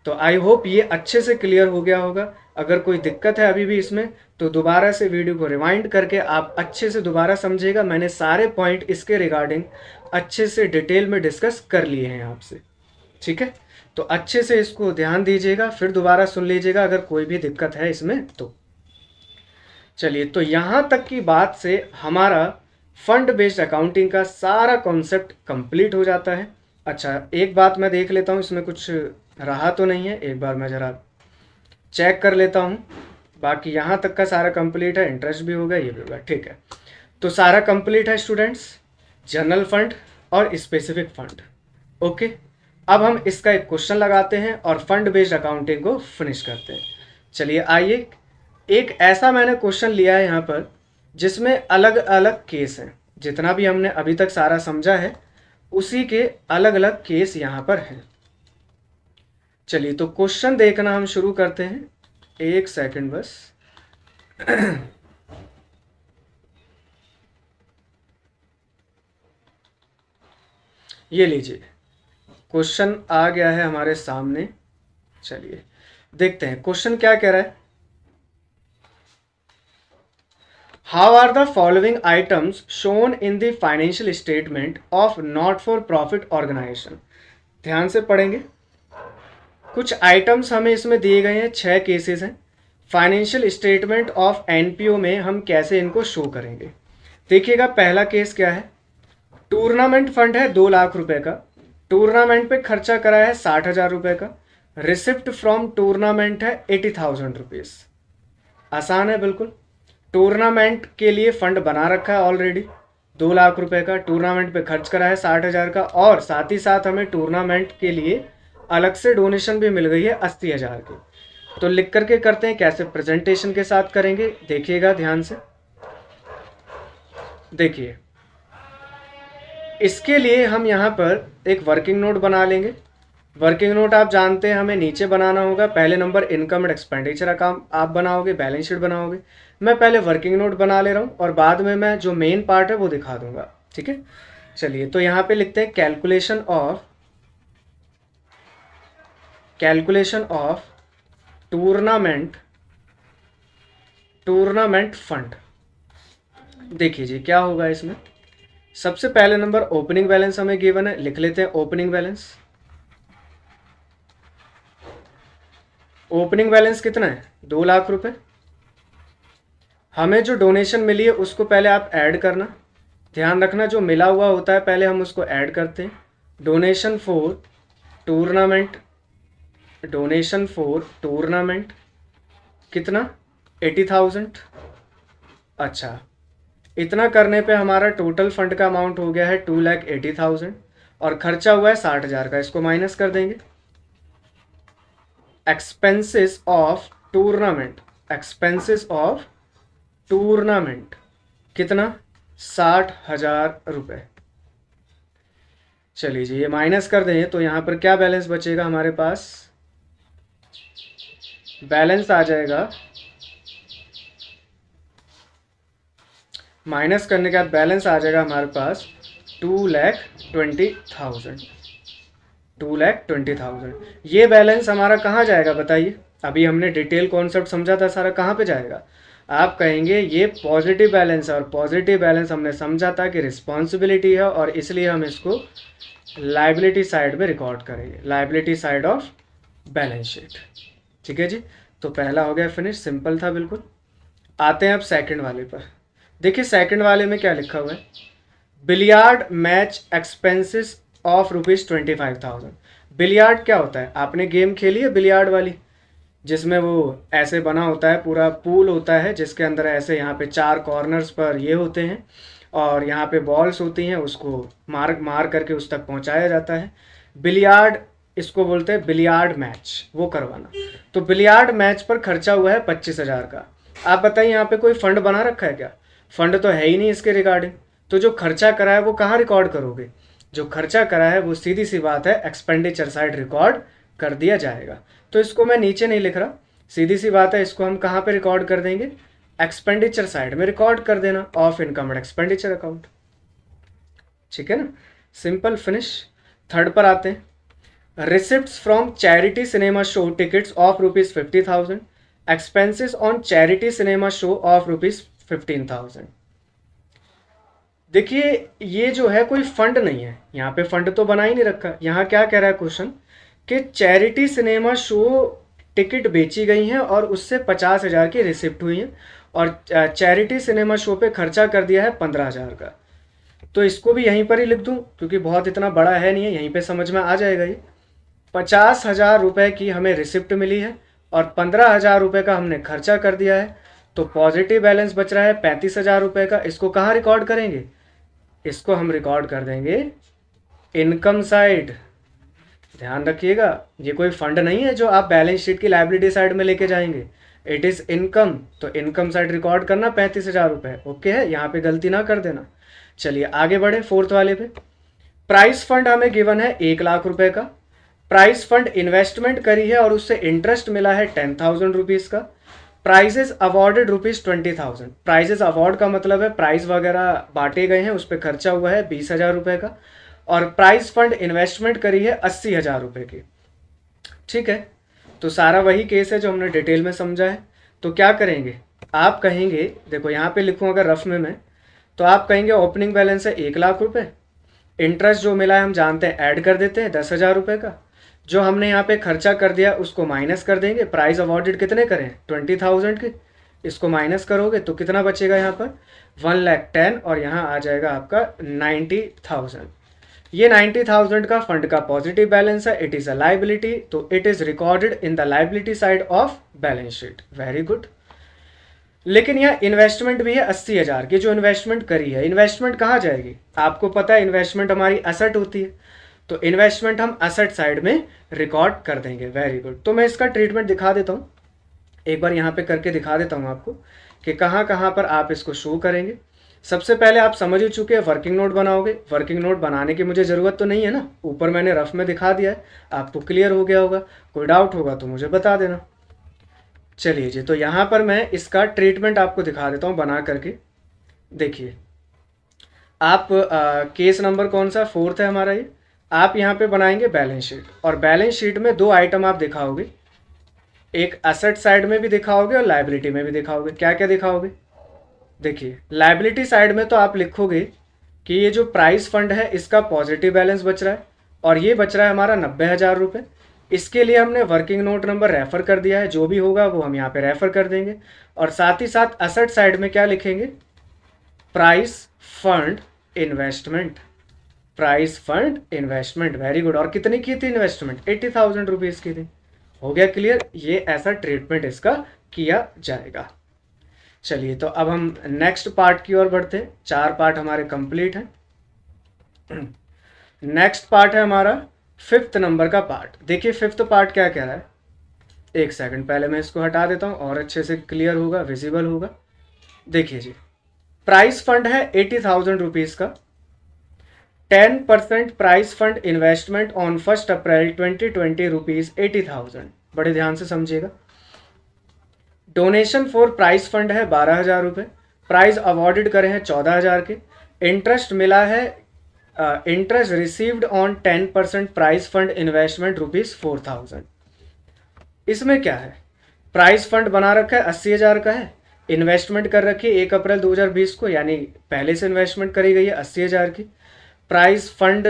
तो आई होप ये अच्छे से क्लियर हो गया होगा। अगर कोई दिक्कत है अभी भी इसमें, तो दोबारा से वीडियो को रिवाइंड करके आप अच्छे से दोबारा समझिएगा। मैंने सारे पॉइंट इसके रिगार्डिंग अच्छे से डिटेल में डिस्कस कर लिए हैं आपसे, ठीक है। तो अच्छे से इसको ध्यान दीजिएगा, फिर दोबारा सुन लीजिएगा अगर कोई भी दिक्कत है इसमें तो। चलिए, तो यहाँ तक की बात से हमारा फंड बेस्ड अकाउंटिंग का सारा कॉन्सेप्ट कंप्लीट हो जाता है। अच्छा, एक बात मैं देख लेता हूँ, इसमें कुछ रहा तो नहीं है, एक बार मैं ज़रा चेक कर लेता हूँ। बाकी यहाँ तक का सारा कंप्लीट है, इंटरेस्ट भी होगा, ये भी होगा, ठीक है। तो सारा कंप्लीट है स्टूडेंट्स, जनरल फंड और स्पेसिफिक फंड। ओके, अब हम इसका एक क्वेश्चन लगाते हैं और फंड बेस्ड अकाउंटिंग को फिनिश करते हैं। चलिए आइए, एक ऐसा मैंने क्वेश्चन लिया है यहाँ पर जिसमें अलग अलग केस हैं। जितना भी हमने अभी तक सारा समझा है उसी के अलग अलग केस यहाँ पर हैं। चलिए, तो क्वेश्चन देखना हम शुरू करते हैं। एक सेकंड बस। ये लीजिए, क्वेश्चन आ गया है हमारे सामने। चलिए देखते हैं क्वेश्चन क्या कह रहा है। How are the following items shown in the financial statement of not for profit organisation. ध्यान से पढ़ेंगे। कुछ आइटम्स हमें इसमें दिए गए हैं, 6 केसेस हैं। फाइनेंशियल स्टेटमेंट ऑफ एनपीओ में हम कैसे इनको शो करेंगे। देखिएगा, पहला केस क्या है। टूर्नामेंट फंड है 2 लाख रुपए का, टूर्नामेंट पे खर्चा करा है 60,000 रुपये का, रिसिप्ट फ्रॉम टूर्नामेंट है 80,000 रुपीज़। आसान है बिल्कुल। टूर्नामेंट के लिए फंड बना रखा है ऑलरेडी, 2 लाख रुपए का, टूर्नामेंट पे खर्च करा है 60,000 का, और साथ ही साथ हमें टूर्नामेंट के लिए अलग से डोनेशन भी मिल गई है 80,000 की। तो लिख करके करते हैं, कैसे प्रेजेंटेशन के साथ करेंगे देखिएगा ध्यान से। देखिए, इसके लिए हम यहाँ पर एक वर्किंग नोट बना लेंगे। वर्किंग नोट आप जानते हैं हमें नीचे बनाना होगा। पहले number income and expenditure account आप बनाओगे, बैलेंस शीट बनाओगे। मैं पहले वर्किंग नोट बना ले रहा हूँ और बाद में मैं जो मेन पार्ट है वो दिखा दूंगा, ठीक है। चलिए, तो यहाँ पे लिखते हैं कैलकुलेशन ऑफ टूर्नामेंट फंड। देखिए जी क्या होगा इसमें। सबसे पहले नंबर ओपनिंग बैलेंस हमें गिवन है, लिख लेते हैं ओपनिंग बैलेंस। ओपनिंग बैलेंस कितना है? 2 लाख रुपए। हमें जो डोनेशन मिली है उसको पहले आप ऐड करना। ध्यान रखना, जो मिला हुआ होता है पहले हम उसको ऐड करते हैं। डोनेशन फॉर टूर्नामेंट कितना? 80,000। अच्छा, इतना करने पे हमारा टोटल फंड का अमाउंट हो गया है 2,80,000 और खर्चा हुआ है 60,000 का। इसको माइनस कर देंगे। एक्सपेंसेस ऑफ टूर्नामेंट कितना? 60,000 रुपये। चलिए जी, ये माइनस कर दें तो यहाँ पर क्या बैलेंस बचेगा हमारे पास? बैलेंस आ जाएगा, माइनस करने के बाद बैलेंस आ जाएगा हमारे पास 2,20,000। ये बैलेंस हमारा कहाँ जाएगा बताइए? अभी हमने डिटेल कॉन्सेप्ट समझा था सारा, कहाँ पे जाएगा? आप कहेंगे ये पॉजिटिव बैलेंस है, और पॉजिटिव बैलेंस हमने समझा था कि रिस्पॉन्सिबिलिटी है, और इसलिए हम इसको लाइबिलिटी साइड में रिकॉर्ड करेंगे, liability side of balance sheet. ठीक है जी, तो पहला हो गया फिनिश, सिंपल था बिल्कुल। आते हैं अब सेकंड वाले पर। देखिए सेकंड वाले में क्या लिखा हुआ है, billiard match expenses of ₹25,000। Billiard क्या होता है? आपने गेम खेली है बिलियार्ड वाली, जिसमें वो ऐसे बना होता है, पूरा पूल होता है जिसके अंदर ऐसे यहाँ पे 4 कॉर्नर्स पर ये होते हैं, और यहाँ पे बॉल्स होती हैं, उसको मार मार करके उस तक पहुँचाया जाता है। बिलियार्ड इसको बोलते हैं बिलियार्ड मैच, वो करवाना। तो बिलियार्ड मैच पर खर्चा हुआ है 25,000 का। आप बताइए यहाँ पे कोई फंड बना रखा है क्या? फंड तो है ही नहीं इसके रिगार्डिंग। तो जो खर्चा करा है वो कहाँ रिकॉर्ड करोगे? जो खर्चा करा है वो सीधी सी बात है एक्सपेंडिचर साइड रिकॉर्ड कर दिया जाएगा। तो इसको मैं नीचे नहीं लिख रहा, सीधी सी बात है, इसको हम कहाँ पे रिकॉर्ड कर देंगे? एक्सपेंडिचर साइड में रिकॉर्ड कर देना, of income and expenditure account. ठीक है ना, सिंपल फिनिश। थर्ड पर आते हैं, receipts from charity cinema show tickets of ₹50,000, expenses on charity cinema show off ₹15,000। देखिए ये जो है कोई फंड नहीं है, यहाँ पे फंड तो बना ही नहीं रखा। यहाँ क्या कह रहा है क्वेश्चन कि चैरिटी सिनेमा शो टिकट बेची गई हैं और उससे 50,000 की रिसिप्ट हुई है, और चैरिटी सिनेमा शो पे खर्चा कर दिया है 15,000 का। तो इसको भी यहीं पर ही लिख दूं, क्योंकि बहुत इतना बड़ा है नहीं है, यहीं पे समझ में आ जाएगा ये। 50,000 रुपये की हमें रिसिप्ट मिली है और 15,000 रुपये का हमने खर्चा कर दिया है, तो पॉजिटिव बैलेंस बच रहा है 35,000 रुपये का। इसको कहाँ रिकॉर्ड करेंगे? इसको हम रिकॉर्ड कर देंगे इनकम साइड। ध्यान रखिएगा, ये कोई फंड नहीं है जो आप बैलेंस शीट की लायबिलिटी साइड में लेके जाएंगे, इट इज़ इनकम। तो इनकम साइड रिकॉर्ड करना 35,000 रुपये, ओके है, यहाँ पे गलती ना कर देना। चलिए आगे बढ़े फोर्थ वाले पे। प्राइस फंड हमें गिवन है 1,00,000 रुपये का। प्राइस फंड इन्वेस्टमेंट करी है और उससे इंटरेस्ट मिला है 10,000 रुपीज़ का। Prices awarded ₹20,000। प्राइजेस अवॉर्ड का मतलब है प्राइज वगैरह बांटे गए हैं, उस पर खर्चा हुआ है 20,000 रुपये का। और प्राइस फंड इन्वेस्टमेंट करी है 80,000 रुपये की। ठीक है, तो सारा वही केस है जो हमने डिटेल में समझा है। तो क्या करेंगे, आप कहेंगे, देखो यहाँ पे लिखूँ अगर रफ में मैं, तो आप कहेंगे ओपनिंग बैलेंस है 1,00,000 रुपये, इंटरेस्ट जो मिला है हम जानते हैं, ऐड कर देते हैं 10,000 रुपये का। जो हमने यहाँ पे खर्चा कर दिया उसको माइनस कर देंगे। प्राइस अवॉर्डेड कितने करें? 20,000 के, इसको माइनस करोगे तो कितना बचेगा यहाँ पर? 1,10,000, और यहाँ आ जाएगा आपका 90,000। ये 90,000 का फंड का पॉजिटिव बैलेंस है, इट इज़ अ लाइबिलिटी, तो it is recorded in the liability side of balance sheet. Very good. लेकिन यह इन्वेस्टमेंट भी है 80,000 की, जो इन्वेस्टमेंट करी है। इन्वेस्टमेंट कहाँ जाएगी? आपको पता है इन्वेस्टमेंट हमारी एसेट होती है, तो इन्वेस्टमेंट हम एसेट साइड में रिकॉर्ड कर देंगे। Very good. तो मैं इसका ट्रीटमेंट दिखा देता हूँ, एक बार यहाँ पे करके दिखा देता हूँ आपको कि कहाँ कहाँ पर आप इसको शो करेंगे। सबसे पहले आप समझ ही चुके हैं, वर्किंग नोट बनाओगे। वर्किंग नोट बनाने की मुझे ज़रूरत तो नहीं है ना, ऊपर मैंने रफ में दिखा दिया है, आपको क्लियर हो गया होगा। कोई डाउट होगा तो मुझे बता देना। चलिए जी, तो यहाँ पर मैं इसका ट्रीटमेंट आपको दिखा देता हूँ बना करके। देखिए आप केस नंबर कौन सा? 4th है हमारा ये। आप यहाँ पे बनाएंगे बैलेंस शीट, और बैलेंस शीट में 2 आइटम आप दिखाओगे, एक एसेट साइड में भी दिखाओगे और लायबिलिटी में भी दिखाओगे। क्या क्या दिखाओगे? देखिए लायबिलिटी साइड में तो आप लिखोगे कि ये जो प्राइस फंड है इसका पॉजिटिव बैलेंस बच रहा है, और ये बच रहा है हमारा 90,000 रुपये। इसके लिए हमने वर्किंग नोट नंबर रेफ़र कर दिया है, जो भी होगा वो हम यहाँ पे रेफ़र कर देंगे। और साथ ही साथ एसेट साइड में क्या लिखेंगे? Price fund investment. Price fund investment, very good. और कितनी की थी इन्वेस्टमेंट? 80,000 रुपीज़ की थी। हो गया क्लियर? ये ऐसा ट्रीटमेंट इसका किया जाएगा। चलिए तो अब हम नेक्स्ट पार्ट की ओर बढ़ते हैं। 4 पार्ट हमारे कंप्लीट हैं। नेक्स्ट पार्ट है हमारा 5th नंबर का पार्ट। देखिए 5th पार्ट क्या कह रहा है, एक सेकंड पहले मैं इसको हटा देता हूँ और अच्छे से क्लियर होगा, विजिबल होगा। देखिए जी, प्राइस फंड है 80,000 रुपीज़ का। 10% price fund investment on 1 April 2020 rupees 80,000। बड़े ध्यान से समझिएगा। डोनेशन फॉर प्राइस फंड है 12,000 रुपये। प्राइज अवॉर्डेड करे हैं 14,000 के। इंटरेस्ट मिला है, interest received on 10% price fund investment ₹4,000। इसमें क्या है, प्राइस फंड बना रखा है 80,000 का है, इन्वेस्टमेंट कर रखी है 1 अप्रैल 2020 को, यानी पहले से इन्वेस्टमेंट करी गई है 80,000 की। प्राइस फंड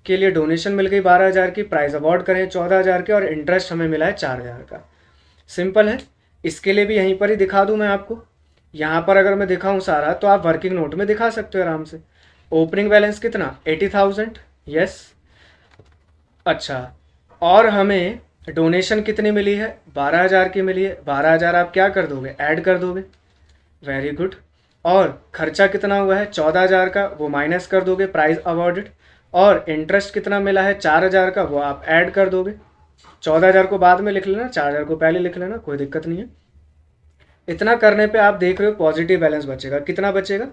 के लिए डोनेशन मिल गई 12,000 की, प्राइज अवार्ड करें 14,000 के, और इंटरेस्ट हमें मिला है 4,000 का। सिंपल है। इसके लिए भी यहीं पर ही दिखा दूं मैं आपको। यहाँ पर अगर मैं दिखाऊं सारा तो आप वर्किंग नोट में दिखा सकते हो आराम से। ओपनिंग बैलेंस कितना 80,000, यस। अच्छा, और हमें डोनेशन कितनी मिली है 12,000 की मिली है। 12,000 आप क्या कर दोगे, ऐड कर दोगे, वेरी गुड। और खर्चा कितना हुआ है 14,000 का, वो माइनस कर दोगे प्राइस अवॉर्डेड। और इंटरेस्ट कितना मिला है 4,000 का, वो आप ऐड कर दोगे। 14,000 को बाद में लिख लेना, 4,000 को पहले लिख लेना, कोई दिक्कत नहीं है। इतना करने पे आप देख रहे हो पॉजिटिव बैलेंस बचेगा। कितना बचेगा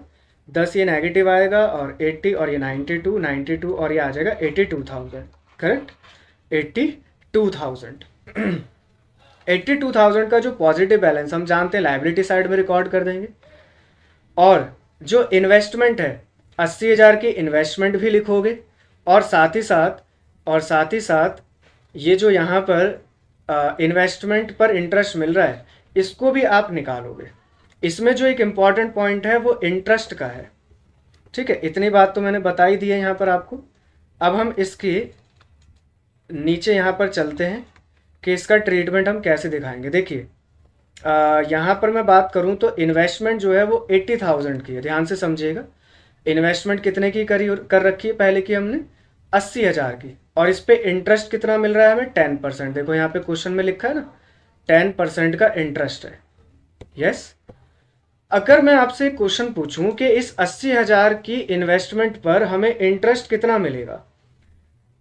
10, ये नेगेटिव आएगा, और 80 और ये 92 और ये आ जाएगा 82,000, करेक्ट 82,000। 82,000 का जो पॉजिटिव बैलेंस हम जानते हैं लाइबिलिटी साइड में रिकॉर्ड कर देंगे। और जो इन्वेस्टमेंट है 80,000 की इन्वेस्टमेंट भी लिखोगे, और साथ ही साथ ये जो यहाँ पर इन्वेस्टमेंट पर इंटरेस्ट मिल रहा है इसको भी आप निकालोगे। इसमें जो एक इम्पॉर्टेंट पॉइंट है वो इंटरेस्ट का है, ठीक है। इतनी बात तो मैंने बता ही दी है यहाँ पर आपको। अब हम इसके नीचे यहाँ पर चलते हैं कि इसका ट्रीटमेंट हम कैसे दिखाएंगे। देखिए यहाँ पर मैं बात करूँ तो इन्वेस्टमेंट जो है वो 80,000 की है, ध्यान से समझिएगा। इन्वेस्टमेंट कितने की कर रखी है पहले की हमने 80,000 की, और इस पे इंटरेस्ट कितना मिल रहा है हमें 10%। देखो यहाँ पे क्वेश्चन में लिखा है ना 10% का इंटरेस्ट है, यस। अगर मैं आपसे क्वेश्चन पूछूं कि इस 80,000 की इन्वेस्टमेंट पर हमें इंटरेस्ट कितना मिलेगा,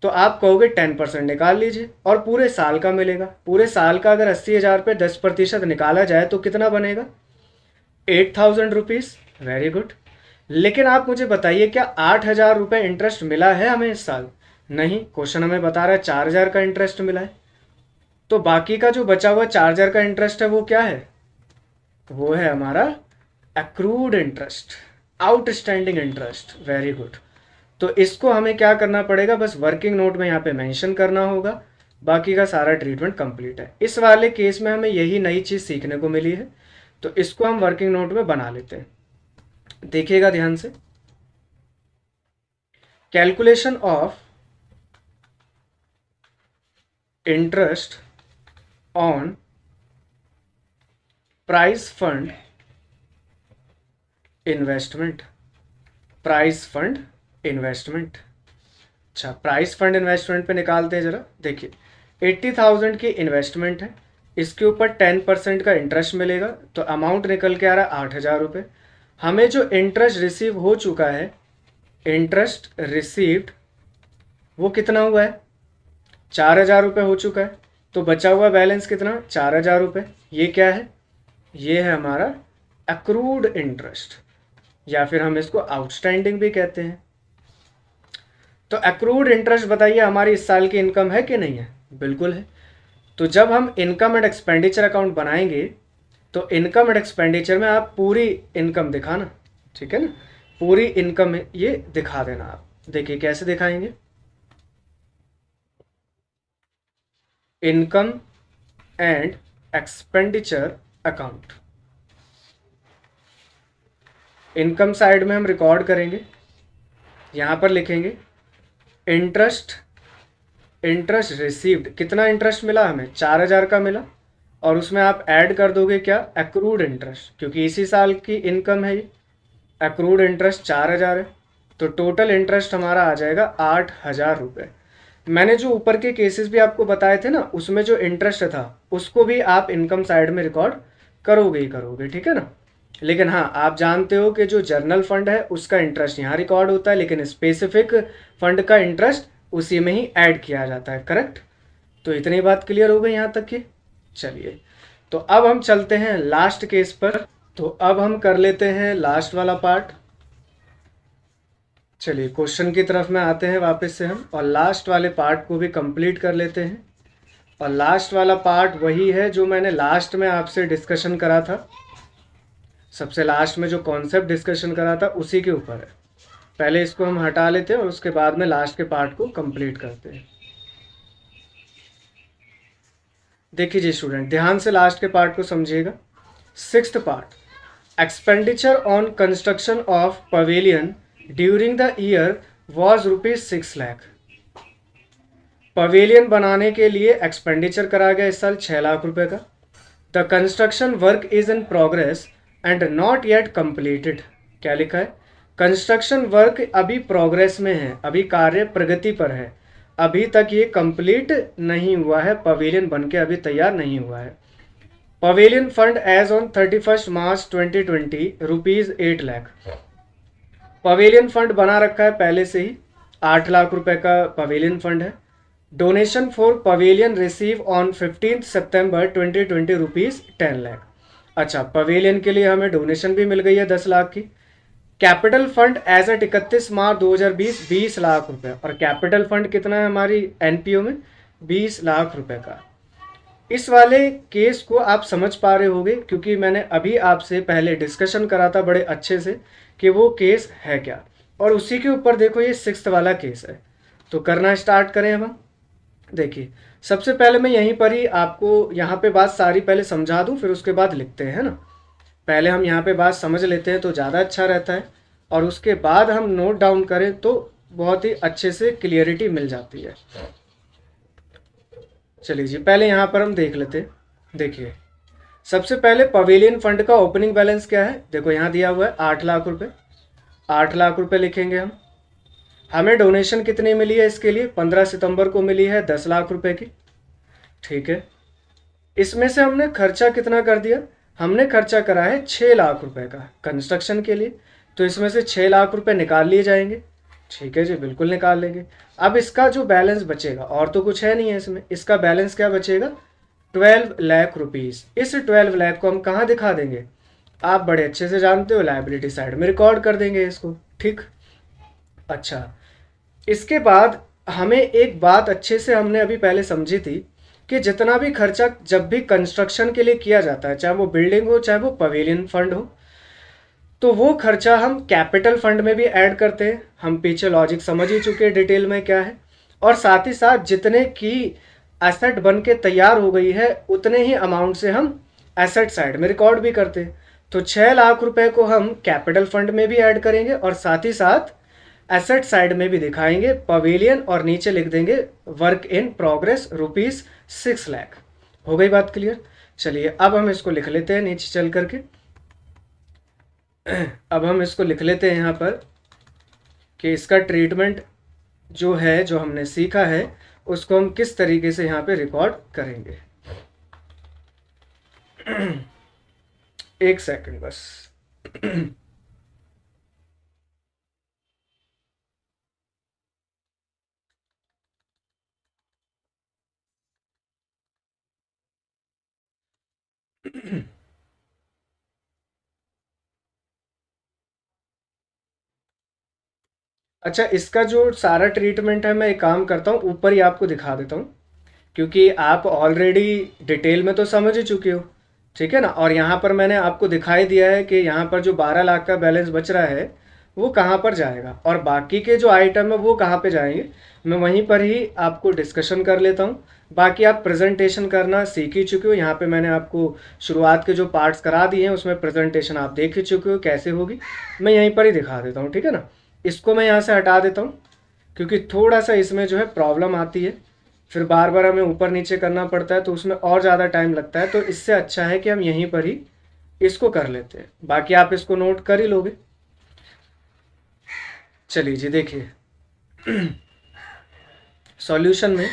तो आप कहोगे 10% निकाल लीजिए, और पूरे साल का मिलेगा। पूरे साल का अगर 80,000 पे 10% निकाला जाए तो कितना बनेगा 8,000 रुपीज़, वेरी गुड। लेकिन आप मुझे बताइए क्या 8,000 रुपये इंटरेस्ट मिला है हमें इस साल? नहीं, क्वेश्चन हमें बता रहा है 4,000 का इंटरेस्ट मिला है। तो बाकी का जो बचा हुआ 4,000 का इंटरेस्ट है वो क्या है, वो है हमारा accrued interest, outstanding interest, very good. तो इसको हमें क्या करना पड़ेगा, बस वर्किंग नोट में यहाँ पे मेंशन करना होगा, बाकी का सारा ट्रीटमेंट कंप्लीट है। इस वाले केस में हमें यही नई चीज़ सीखने को मिली है, तो इसको हम वर्किंग नोट में बना लेते हैं। देखिएगा ध्यान से, calculation of interest on price fund investment, price fund investment. अच्छा, प्राइस फंड इन्वेस्टमेंट पे निकालते हैं जरा। देखिए 80,000 की इन्वेस्टमेंट है, इसके ऊपर 10% का इंटरेस्ट मिलेगा, तो अमाउंट निकल के आ रहा है 8,000 रुपये। हमें जो इंटरेस्ट रिसीव हो चुका है, इंटरेस्ट रिसीव्ड वो कितना हुआ है 4,000 रुपये हो चुका है। तो बचा हुआ बैलेंस कितना 4,000 रुपये। ये क्या है, ये है हमारा एक्रूड इंटरेस्ट, या फिर हम इसको आउटस्टैंडिंग भी कहते हैं। तो एक्रूड इंटरेस्ट बताइए हमारी इस साल की इनकम है कि नहीं है, बिल्कुल है। तो जब हम इनकम एंड एक्सपेंडिचर अकाउंट बनाएंगे तो इनकम एंड एक्सपेंडिचर में आप पूरी इनकम दिखाना, ठीक है ना, पूरी इनकम ये दिखा देना आप। देखिए कैसे दिखाएंगे, income and expenditure account. Income side में हम रिकॉर्ड करेंगे, यहाँ पर लिखेंगे इंटरेस्ट रिसीव्ड। कितना इंटरेस्ट मिला हमें 4,000 का मिला, और उसमें आप ऐड कर दोगे क्या एक्रूड इंटरेस्ट, क्योंकि इसी साल की इनकम है ये। एक्रूड इंटरेस्ट 4,000 है, तो टोटल इंटरेस्ट हमारा आ जाएगा 8,000 रुपये। मैंने जो ऊपर के केसेस भी आपको बताए थे ना, उसमें जो इंटरेस्ट था उसको भी आप इनकम साइड में रिकॉर्ड करोगे ही करोगे, ठीक है ना। लेकिन हाँ, आप जानते हो कि जो जर्नल फंड है उसका इंटरेस्ट यहाँ रिकॉर्ड होता है, लेकिन स्पेसिफिक फंड का इंटरेस्ट उसी में ही ऐड किया जाता है, करेक्ट। तो इतनी बात क्लियर हो गई यहाँ तक की। चलिए, तो अब हम चलते हैं लास्ट केस पर। तो अब हम कर लेते हैं लास्ट वाला पार्ट। चलिए क्वेश्चन की तरफ में आते हैं वापस से हम, और लास्ट वाले पार्ट को भी कंप्लीट कर लेते हैं। और लास्ट वाला पार्ट वही है जो मैंने लास्ट में आपसे डिस्कशन करा था, सबसे लास्ट में जो कॉन्सेप्ट डिस्कशन करा था उसी के ऊपर है। पहले इसको हम हटा लेते हैं और उसके बाद में लास्ट के पार्ट को कंप्लीट करते हैं। देखिए जी स्टूडेंट, ध्यान से लास्ट के पार्ट को समझिएगा। Sixth part, expenditure on construction of pavilion during the year was ₹6 lakh. Pavilion बनाने के लिए एक्सपेंडिचर करा गया इस साल 6 लाख रुपए का। The construction work is in progress and not yet completed. क्या लिखा है? कंस्ट्रक्शन वर्क अभी प्रोग्रेस में है, अभी कार्य प्रगति पर है, अभी तक ये कंप्लीट नहीं हुआ है, पवेलियन बनके अभी तैयार नहीं हुआ है। Pavilion fund as on 31 March 2020 ₹8 lakh. Pavilion fund बना रखा है पहले से ही, 8 लाख रुपए का पवेलियन फंड है। Donation for pavilion receive on 15 सितंबर 2020 ₹10 लाख। अच्छा, पवेलियन के लिए हमें डोनेशन भी मिल गई है 10 लाख की। Capital fund as eight 31 March 2020 20 lakh रुपए, और कैपिटल फंड कितना है हमारी एनपीओ में? 20 लाख रुपए का। इस वाले केस को आप समझ पा रहे होंगे क्योंकि मैंने अभी आपसे पहले डिस्कशन करा था बड़े अच्छे से कि वो केस है क्या, और उसी के ऊपर देखो ये सिक्स्थ वाला केस है। तो करना स्टार्ट करें अब हम। देखिए, सबसे पहले मैं यहीं पर ही आपको यहाँ पे बात सारी पहले समझा दूँ, फिर उसके बाद लिखते हैं, है ना। पहले हम यहाँ पे बात समझ लेते हैं तो ज़्यादा अच्छा रहता है, और उसके बाद हम नोट डाउन करें तो बहुत ही अच्छे से क्लियरिटी मिल जाती है। चलिए जी, पहले यहाँ पर हम देख लेते हैं। देखिए, सबसे पहले पवेलियन फंड का ओपनिंग बैलेंस क्या है? देखो यहाँ दिया हुआ है 8 लाख रुपए। 8 लाख रुपए लिखेंगे हम। हमें डोनेशन कितनी मिली है इसके लिए? 15 सितंबर को मिली है 10 लाख रुपए की। ठीक है, इसमें से हमने खर्चा कितना कर दिया? हमने खर्चा करा है 6 लाख रुपए का कंस्ट्रक्शन के लिए, तो इसमें से 6 लाख रुपए निकाल लिए जाएंगे। ठीक है जी, बिल्कुल निकाल लेंगे। अब इसका जो बैलेंस बचेगा, और तो कुछ है नहीं है इसमें, इसका बैलेंस क्या बचेगा? 12 लाख रुपीज़। इस 12 लाख को हम कहाँ दिखा देंगे? आप बड़े अच्छे से जानते हो, लायबिलिटी साइड में रिकॉर्ड कर देंगे इसको। ठीक, अच्छा, इसके बाद हमें एक बात अच्छे से हमने अभी पहले समझी थी कि जितना भी खर्चा जब भी कंस्ट्रक्शन के लिए किया जाता है, चाहे वो बिल्डिंग हो चाहे वो पवेलियन फंड हो, तो वो खर्चा हम कैपिटल फंड में भी ऐड करते हैं। हम पीछे लॉजिक समझ ही चुके हैं डिटेल में क्या है, और साथ ही साथ जितने की एसेट बन के तैयार हो गई है उतने ही अमाउंट से हम एसेट साइड में रिकॉर्ड भी करते हैं। तो 6 लाख रुपए को हम कैपिटल फंड में भी ऐड करेंगे और साथ ही साथ एसेट साइड में भी दिखाएंगे पवेलियन, और नीचे लिख देंगे वर्क इन प्रोग्रेस ₹6 लाख। हो गई बात क्लियर? चलिए अब हम इसको लिख लेते हैं नीचे चल करके। अब हम इसको लिख लेते हैं यहाँ पर कि इसका ट्रीटमेंट जो है, जो हमने सीखा है, उसको हम किस तरीके से यहाँ पे रिकॉर्ड करेंगे। एक सेकंड बस। अच्छा, इसका जो सारा ट्रीटमेंट है, मैं एक काम करता हूँ ऊपर ही आपको दिखा देता हूँ, क्योंकि आप ऑलरेडी डिटेल में तो समझ ही चुके हो। ठीक है ना, और यहाँ पर मैंने आपको दिखाई दिया है कि यहाँ पर जो 12 लाख का बैलेंस बच रहा है वो कहाँ पर जाएगा, और बाकी के जो आइटम है वो कहाँ पे जाएंगे, मैं वहीं पर ही आपको डिस्कशन कर लेता हूँ। बाकी आप प्रेजेंटेशन करना सीख ही चुके हो, यहाँ पे मैंने आपको शुरुआत के जो पार्ट्स करा दिए हैं उसमें प्रेजेंटेशन आप देख ही चुके हो कैसे होगी। मैं यहीं पर ही दिखा देता हूँ, ठीक है ना। इसको मैं यहाँ से हटा देता हूँ क्योंकि थोड़ा सा इसमें जो है प्रॉब्लम आती है, फिर बार बार हमें ऊपर नीचे करना पड़ता है तो उसमें और ज़्यादा टाइम लगता है। तो इससे अच्छा है कि हम यहीं पर ही इसको कर लेते हैं, बाकी आप इसको नोट कर ही लोगे। चलिए जी, देखिए सॉल्यूशन में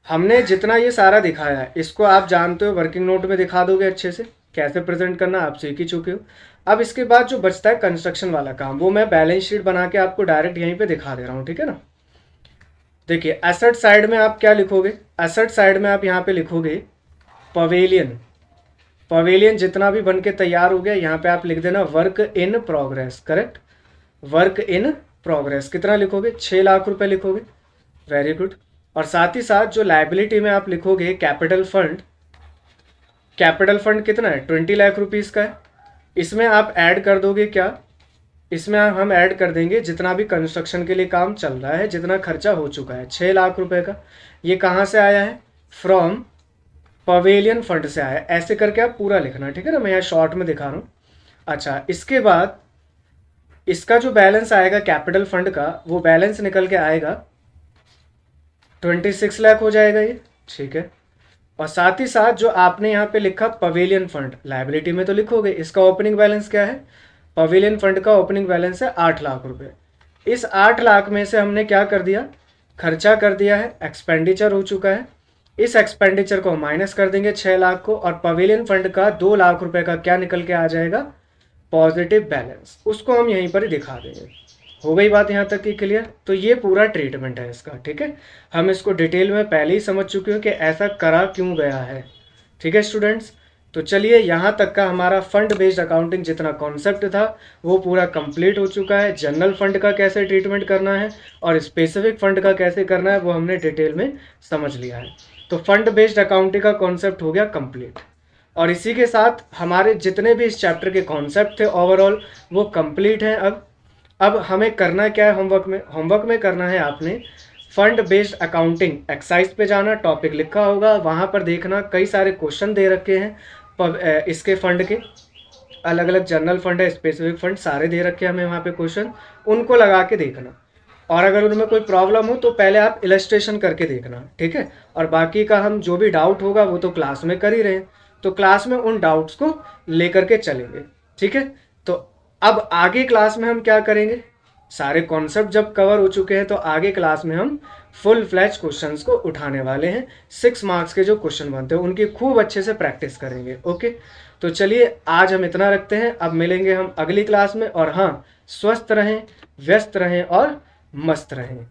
हमने जितना ये सारा दिखाया है इसको आप जानते हो, वर्किंग नोट में दिखा दोगे अच्छे से कैसे प्रेजेंट करना, आप सीख ही चुके हो। अब इसके बाद जो बचता है कंस्ट्रक्शन वाला काम, वो मैं बैलेंस शीट बना के आपको डायरेक्ट यहीं पे दिखा दे रहा हूँ, ठीक है ना। देखिए, एसेट साइड में आप क्या लिखोगे? एसेट साइड में आप यहाँ पे लिखोगे पवेलियन। पवेलियन जितना भी बन के तैयार हो गया यहाँ पे आप लिख देना work in progress. Correct, work in progress. कितना लिखोगे? 6 लाख रुपए लिखोगे। Very good. और साथ ही साथ जो लाइबिलिटी में आप लिखोगे कैपिटल फंड, कैपिटल फंड कितना है? 20 लाख रुपीज़ का है। इसमें आप ऐड कर दोगे क्या? इसमें हम ऐड कर देंगे जितना भी कंस्ट्रक्शन के लिए काम चल रहा है, जितना खर्चा हो चुका है 6 लाख रुपए का। ये कहाँ से आया है? फ्रॉम पवेलियन फंड से आया, ऐसे करके आप पूरा लिखना, ठीक है ना, मैं यहाँ शॉर्ट में दिखा रहा हूँ। अच्छा, इसके बाद इसका जो बैलेंस आएगा कैपिटल फंड का, वो बैलेंस निकल के आएगा 26 लाख हो जाएगा ये, ठीक है। और साथ ही साथ जो आपने यहाँ पे लिखा पवेलियन फंड, लायबिलिटी में तो लिखोगे, इसका ओपनिंग बैलेंस क्या है, पवेलियन फंड का ओपनिंग बैलेंस है 8 लाख रुपए। इस 8 लाख में से हमने क्या कर दिया, खर्चा कर दिया है, एक्सपेंडिचर हो चुका है। इस एक्सपेंडिचर को माइनस कर देंगे 6 लाख को, और पवेलियन फंड का 2 लाख रुपए का क्या निकल के आ जाएगा, पॉजिटिव बैलेंस, उसको हम यहीं पर ही दिखा देंगे। हो गई बात यहाँ तक की क्लियर। तो ये पूरा ट्रीटमेंट है इसका, ठीक है। हम इसको डिटेल में पहले ही समझ चुके हैं कि ऐसा करा क्यों गया है, ठीक है स्टूडेंट्स। तो चलिए, यहाँ तक का हमारा फंड बेस्ड अकाउंटिंग जितना कॉन्सेप्ट था वो पूरा कंप्लीट हो चुका है। जनरल फंड का कैसे ट्रीटमेंट करना है और स्पेसिफिक फंड का कैसे करना है वो हमने डिटेल में समझ लिया है। तो फंड बेस्ड अकाउंटिंग का कॉन्सेप्ट हो गया कंप्लीट, और इसी के साथ हमारे जितने भी इस चैप्टर के कॉन्सेप्ट थे ओवरऑल वो कंप्लीट हैं। अब हमें करना क्या है, होमवर्क में करना है आपने फंड बेस्ड अकाउंटिंग एक्सरसाइज पे जाना, टॉपिक लिखा होगा वहाँ पर देखना, कई सारे क्वेश्चन दे रखे हैं इसके फंड के, अलग अलग जनरल फंड है, स्पेसिफिक फंड, सारे दे रखे हैं हमें वहाँ पे क्वेश्चन, उनको लगा के देखना। और अगर उनमें कोई प्रॉब्लम हो तो पहले आप इलस्ट्रेशन करके देखना, ठीक है। और बाकी का हम जो भी डाउट होगा वो तो क्लास में कर ही रहे हैं, तो क्लास में उन डाउट्स को लेकर के चलेंगे, ठीक है। तो अब आगे क्लास में हम क्या करेंगे, सारे कॉन्सेप्ट जब कवर हो चुके हैं तो आगे क्लास में हम फुल फ्लैश क्वेश्चंस को उठाने वाले हैं। 6 मार्क्स के जो क्वेश्चन बनते हैं उनकी खूब अच्छे से प्रैक्टिस करेंगे, ओके। तो चलिए आज हम इतना रखते हैं, अब मिलेंगे हम अगली क्लास में। और हाँ, स्वस्थ रहें, व्यस्त रहें और मस्त रहें।